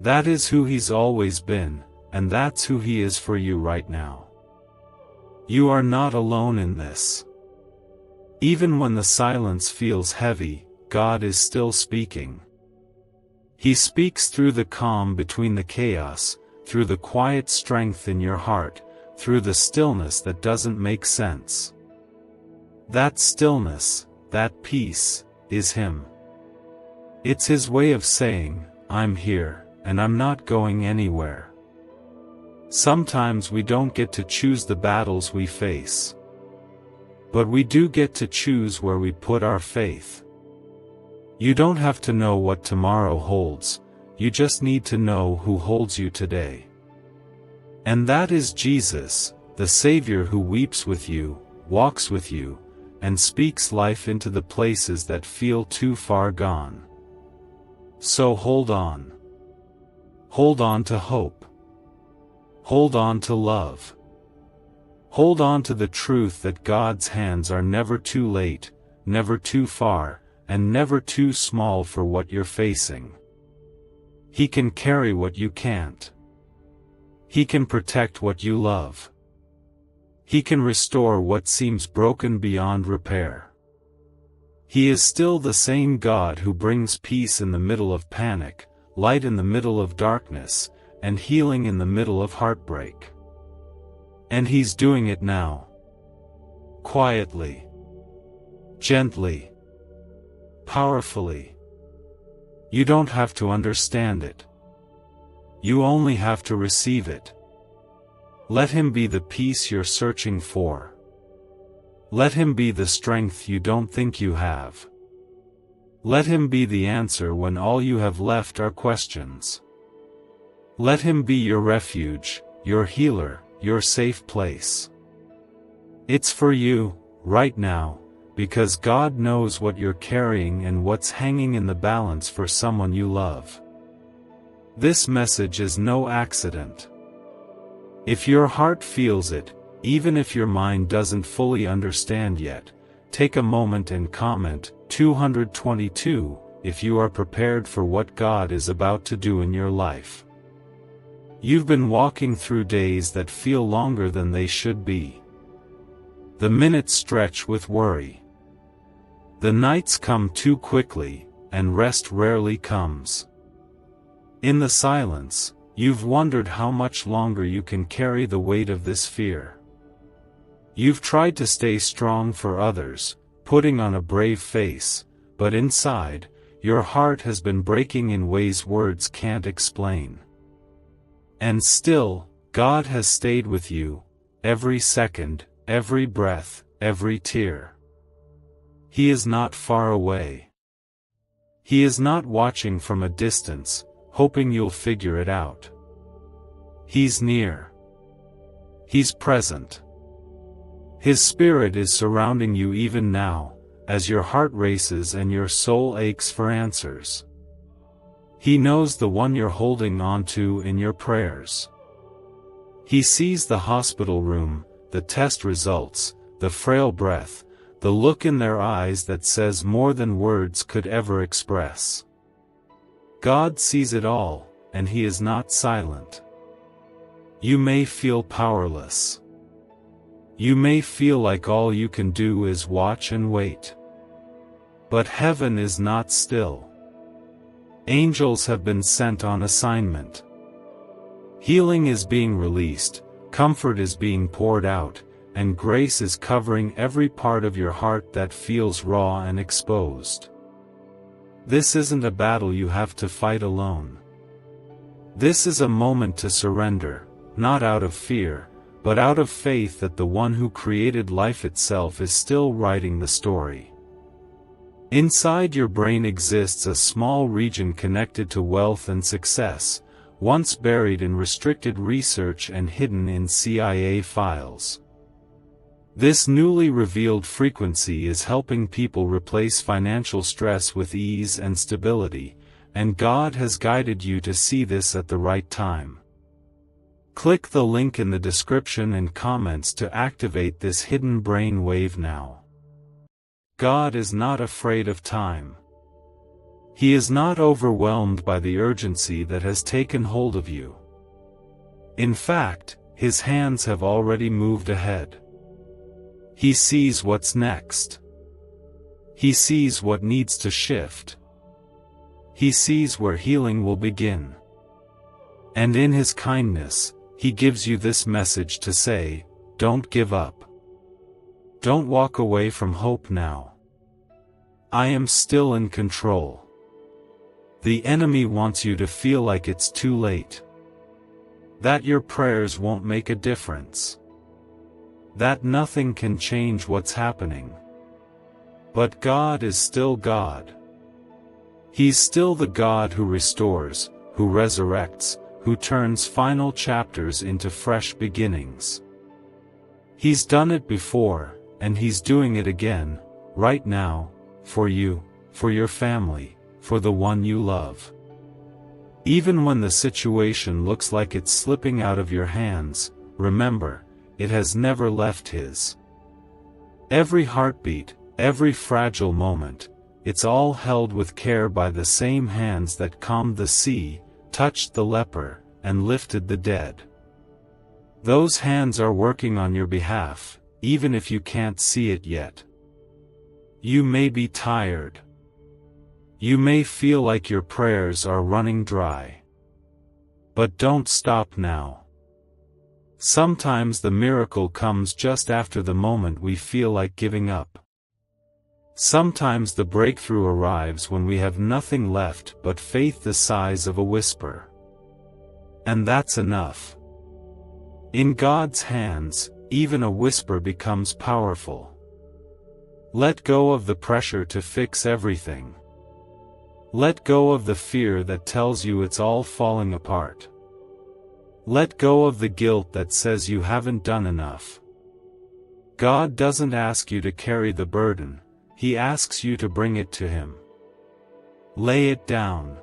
That is who He's always been, and that's who He is for you right now. You are not alone in this. Even when the silence feels heavy, God is still speaking. He speaks through the calm between the chaos, through the quiet strength in your heart, through the stillness that doesn't make sense. That stillness, that peace, is Him. It's His way of saying, I'm here, and I'm not going anywhere. Sometimes we don't get to choose the battles we face. But we do get to choose where we put our faith. You don't have to know what tomorrow holds, you just need to know who holds you today. And that is Jesus, the Savior who weeps with you, walks with you, and speaks life into the places that feel too far gone. So hold on. Hold on to hope. Hold on to love. Hold on to the truth that God's hands are never too late, never too far, and never too small for what you're facing. He can carry what you can't. He can protect what you love. He can restore what seems broken beyond repair. He is still the same God who brings peace in the middle of panic, light in the middle of darkness, and healing in the middle of heartbreak. And He's doing it now. Quietly. Gently. Powerfully. You don't have to understand it. You only have to receive it. Let Him be the peace you're searching for. Let Him be the strength you don't think you have. Let Him be the answer when all you have left are questions. Let Him be your refuge, your healer, your safe place. It's for you, right now, because God knows what you're carrying and what's hanging in the balance for someone you love. This message is no accident. If your heart feels it, even if your mind doesn't fully understand yet, take a moment and comment 222 if you are prepared for what God is about to do in your life. You've been walking through days that feel longer than they should be. The minutes stretch with worry. The nights come too quickly, and rest rarely comes. In the silence, you've wondered how much longer you can carry the weight of this fear. You've tried to stay strong for others, putting on a brave face, but inside, your heart has been breaking in ways words can't explain. And still, God has stayed with you, every second, every breath, every tear. He is not far away. He is not watching from a distance, hoping you'll figure it out. He's near. He's present. His Spirit is surrounding you even now, as your heart races and your soul aches for answers. He knows the one you're holding on to in your prayers. He sees the hospital room, the test results, the frail breath, the look in their eyes that says more than words could ever express. God sees it all, and He is not silent. You may feel powerless. You may feel like all you can do is watch and wait. But heaven is not still. Angels have been sent on assignment. Healing is being released, comfort is being poured out, and grace is covering every part of your heart that feels raw and exposed. This isn't a battle you have to fight alone. This is a moment to surrender, not out of fear, but out of faith that the one who created life itself is still writing the story. Inside your brain exists a small region connected to wealth and success, once buried in restricted research and hidden in CIA files. This newly revealed frequency is helping people replace financial stress with ease and stability, and God has guided you to see this at the right time. Click the link in the description and comments to activate this hidden brain wave now. God is not afraid of time. He is not overwhelmed by the urgency that has taken hold of you. In fact, His hands have already moved ahead. He sees what's next. He sees what needs to shift. He sees where healing will begin. And in His kindness, He gives you this message to say, don't give up. Don't walk away from hope now. I am still in control. The enemy wants you to feel like it's too late. That your prayers won't make a difference. That nothing can change what's happening. But God is still God. He's still the God who restores, who resurrects, who turns final chapters into fresh beginnings. He's done it before, and He's doing it again, right now, for you, for your family, for the one you love. Even when the situation looks like it's slipping out of your hands, remember, it has never left His. Every heartbeat, every fragile moment, it's all held with care by the same hands that calmed the sea, touched the leper, and lifted the dead. Those hands are working on your behalf, even if you can't see it yet. You may be tired. You may feel like your prayers are running dry. But don't stop now. Sometimes the miracle comes just after the moment we feel like giving up. Sometimes the breakthrough arrives when we have nothing left but faith the size of a whisper. And that's enough. In God's hands, even a whisper becomes powerful. Let go of the pressure to fix everything. Let go of the fear that tells you it's all falling apart. Let go of the guilt that says you haven't done enough. God doesn't ask you to carry the burden, He asks you to bring it to Him. Lay it down.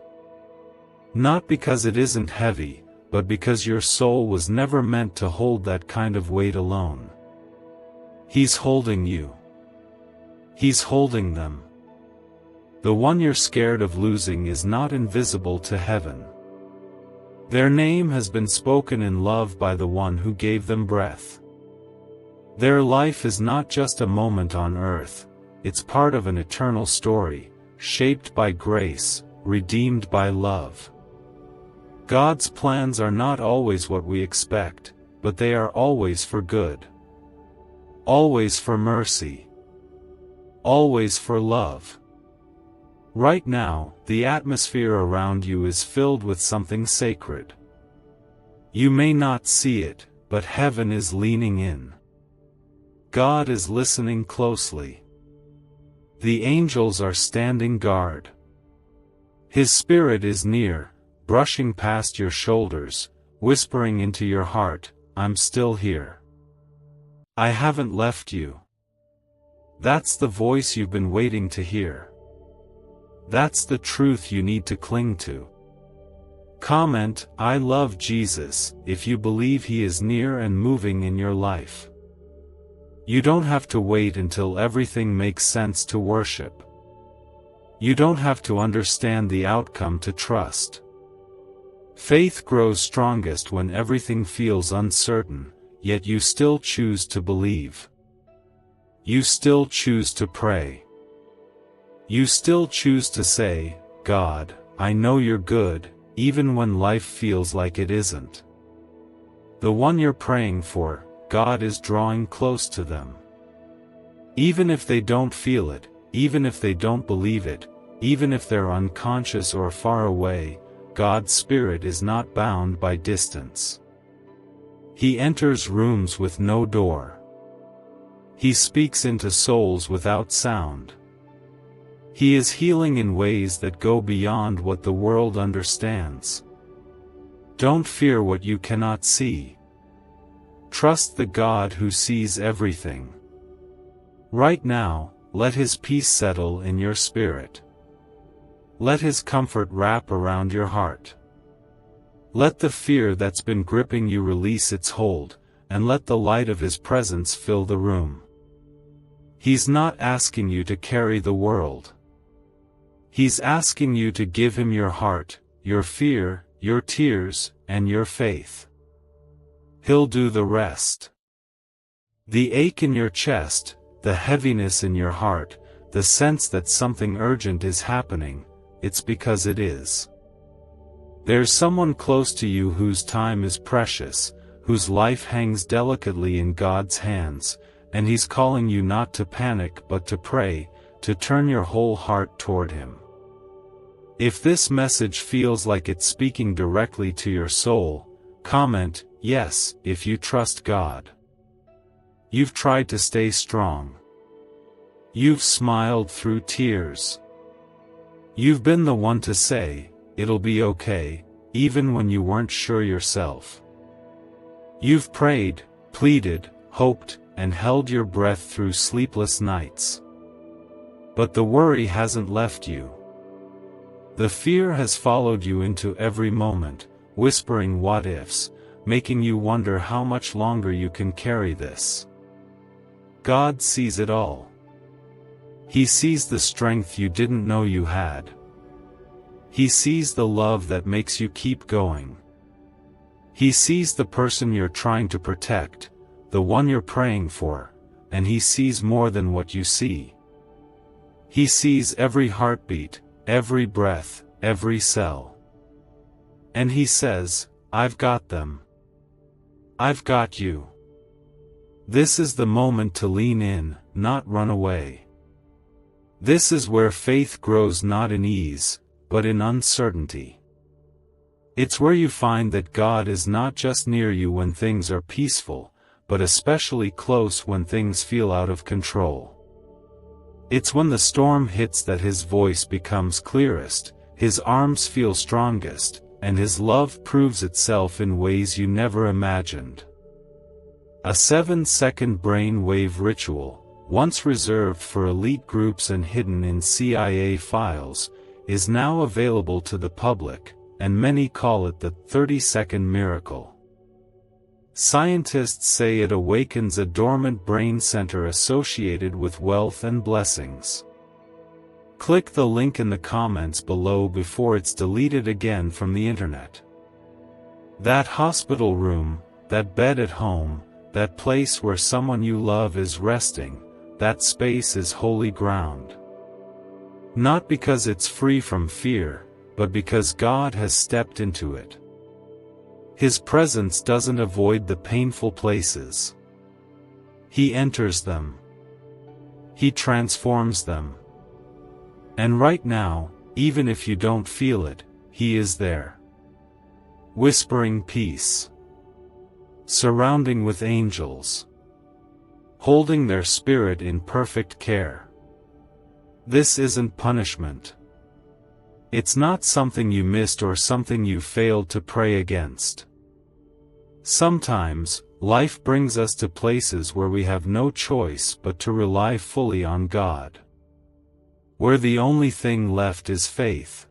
Not because it isn't heavy, but because your soul was never meant to hold that kind of weight alone. He's holding you. He's holding them. The one you're scared of losing is not invisible to heaven. Their name has been spoken in love by the one who gave them breath. Their life is not just a moment on earth, it's part of an eternal story, shaped by grace, redeemed by love. God's plans are not always what we expect, but they are always for good. Always for mercy. Always for love. Right now, the atmosphere around you is filled with something sacred. You may not see it, but heaven is leaning in. God is listening closely. The angels are standing guard. His Spirit is near, brushing past your shoulders, whispering into your heart, "I'm still here. I haven't left you." That's the voice you've been waiting to hear. That's the truth you need to cling to. Comment, "I love Jesus," if you believe He is near and moving in your life. You don't have to wait until everything makes sense to worship. You don't have to understand the outcome to trust. Faith grows strongest when everything feels uncertain, yet you still choose to believe. You still choose to pray. You still choose to say, "God, I know you're good," even when life feels like it isn't. The one you're praying for, God is drawing close to them. Even if they don't feel it, even if they don't believe it, even if they're unconscious or far away, God's Spirit is not bound by distance. He enters rooms with no door. He speaks into souls without sound. He is healing in ways that go beyond what the world understands. Don't fear what you cannot see. Trust the God who sees everything. Right now, let His peace settle in your spirit. Let His comfort wrap around your heart. Let the fear that's been gripping you release its hold, and let the light of His presence fill the room. He's not asking you to carry the world. He's asking you to give Him your heart, your fear, your tears, and your faith. He'll do the rest. The ache in your chest, the heaviness in your heart, the sense that something urgent is happening, it's because it is. There's someone close to you whose time is precious, whose life hangs delicately in God's hands, and He's calling you not to panic but to pray, to turn your whole heart toward Him. If this message feels like it's speaking directly to your soul, comment, "Yes," if you trust God. You've tried to stay strong. You've smiled through tears. You've been the one to say, "It'll be okay," even when you weren't sure yourself. You've prayed, pleaded, hoped, and held your breath through sleepless nights. But the worry hasn't left you. The fear has followed you into every moment, whispering what ifs, making you wonder how much longer you can carry this. God sees it all. He sees the strength you didn't know you had. He sees the love that makes you keep going. He sees the person you're trying to protect, the one you're praying for, and he sees more than what you see. He sees every heartbeat, every breath, every cell. And he says, I've got them. I've got you. This is the moment to lean in, not run away. This is where faith grows not in ease, but in uncertainty. It's where you find that God is not just near you when things are peaceful, but especially close when things feel out of control. It's when the storm hits that His voice becomes clearest, His arms feel strongest, and His love proves itself in ways you never imagined. A 7-second brain-wave ritual, once reserved for elite groups and hidden in CIA files, is now available to the public, and many call it the 30-second miracle. Scientists say it awakens a dormant brain center associated with wealth and blessings. Click the link in the comments below before it's deleted again from the internet. That hospital room, that bed at home, that place where someone you love is resting, that space is holy ground. Not because it's free from fear, but because God has stepped into it. His presence doesn't avoid the painful places. He enters them. He transforms them. And right now, even if you don't feel it, He is there. Whispering peace. Surrounding with angels. Holding their spirit in perfect care. This isn't punishment. It's not something you missed or something you failed to pray against. Sometimes, life brings us to places where we have no choice but to rely fully on God. Where the only thing left is faith.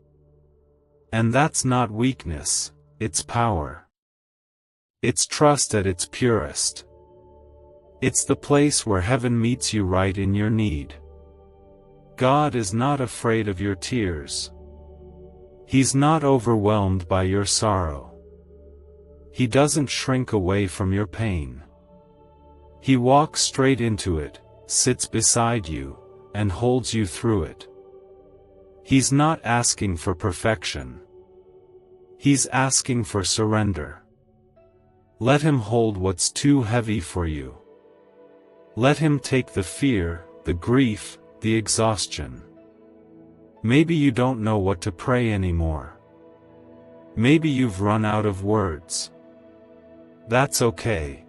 And that's not weakness, it's power. It's trust at its purest. It's the place where heaven meets you right in your need. God is not afraid of your tears. He's not overwhelmed by your sorrow. He doesn't shrink away from your pain. He walks straight into it, sits beside you, and holds you through it. He's not asking for perfection. He's asking for surrender. Let Him hold what's too heavy for you. Let Him take the fear, the grief, the exhaustion. Maybe you don't know what to pray anymore. Maybe you've run out of words. That's okay.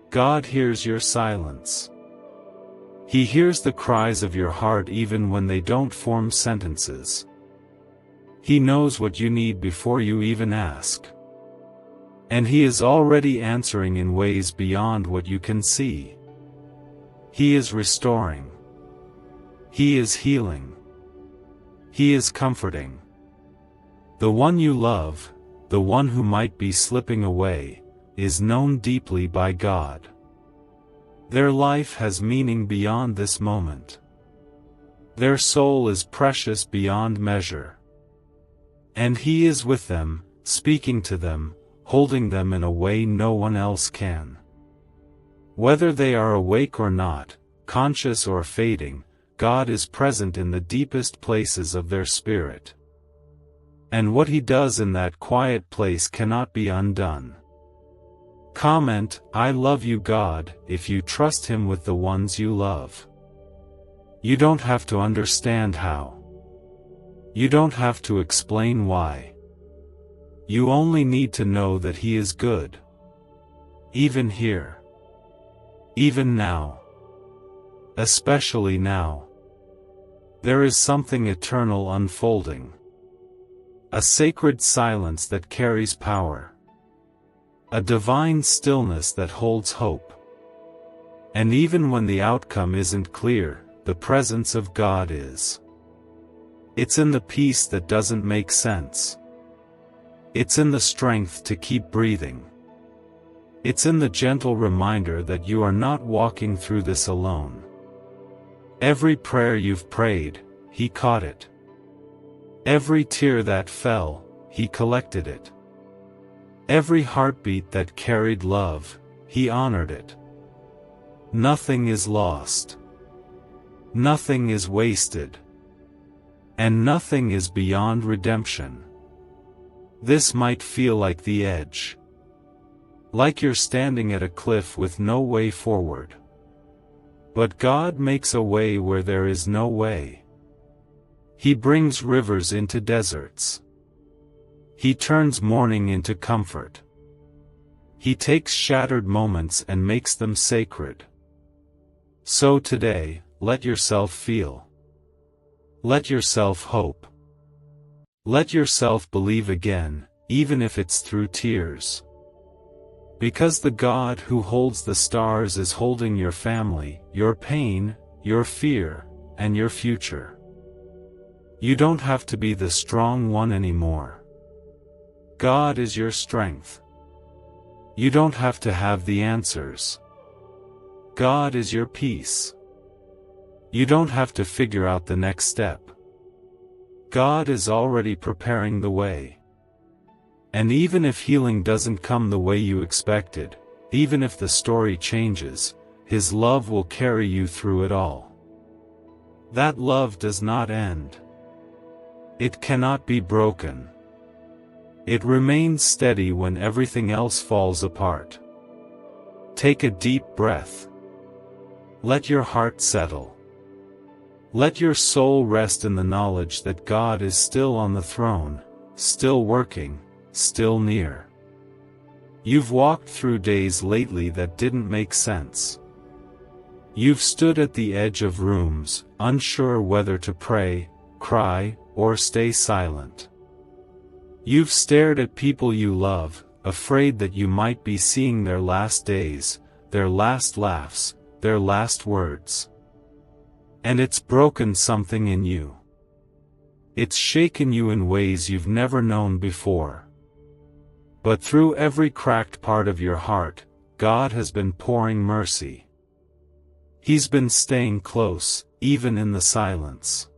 God hears your silence. He hears the cries of your heart even when they don't form sentences. He knows what you need before you even ask. And He is already answering in ways beyond what you can see. He is restoring. He is healing. He is comforting. The one you love, the one who might be slipping away, is known deeply by God. Their life has meaning beyond this moment. Their soul is precious beyond measure. And He is with them, speaking to them, holding them in a way no one else can. Whether they are awake or not, conscious or fading, God is present in the deepest places of their spirit. And what He does in that quiet place cannot be undone. Comment, I love you God, if you trust Him with the ones you love. You don't have to understand how. You don't have to explain why. You only need to know that He is good. Even here. Even now. Especially now. There is something eternal unfolding. A sacred silence that carries power. A divine stillness that holds hope. And even when the outcome isn't clear, the presence of God is. It's in the peace that doesn't make sense. It's in the strength to keep breathing. It's in the gentle reminder that you are not walking through this alone. Every prayer you've prayed, He caught it. Every tear that fell, He collected it. Every heartbeat that carried love, He honored it. Nothing is lost. Nothing is wasted. And nothing is beyond redemption. This might feel like the edge. Like you're standing at a cliff with no way forward. But God makes a way where there is no way. He brings rivers into deserts. He turns mourning into comfort. He takes shattered moments and makes them sacred. So today, let yourself feel. Let yourself hope. Let yourself believe again, even if it's through tears. Because the God who holds the stars is holding your family, your pain, your fear, and your future. You don't have to be the strong one anymore. God is your strength. You don't have to have the answers. God is your peace. You don't have to figure out the next step. God is already preparing the way. And even if healing doesn't come the way you expected, even if the story changes, His love will carry you through it all. That love does not end. It cannot be broken. It remains steady when everything else falls apart. Take a deep breath. Let your heart settle. Let your soul rest in the knowledge that God is still on the throne, still working, still near. You've walked through days lately that didn't make sense. You've stood at the edge of rooms, unsure whether to pray, cry, or stay silent. You've stared at people you love, afraid that you might be seeing their last days, their last laughs, their last words. And it's broken something in you. It's shaken you in ways you've never known before. But through every cracked part of your heart, God has been pouring mercy. He's been staying close, even in the silence.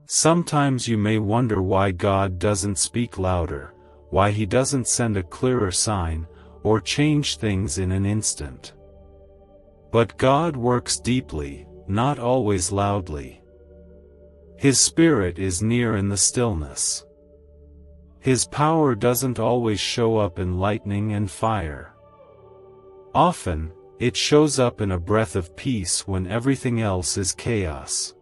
Sometimes you may wonder why God doesn't speak louder, why He doesn't send a clearer sign, or change things in an instant. But God works deeply, not always loudly. His Spirit is near in the stillness. His power doesn't always show up in lightning and fire. Often, it shows up in a breath of peace when everything else is chaos.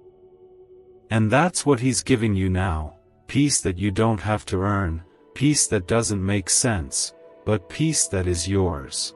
And that's what He's giving you now, peace that you don't have to earn, peace that doesn't make sense, but peace that is yours.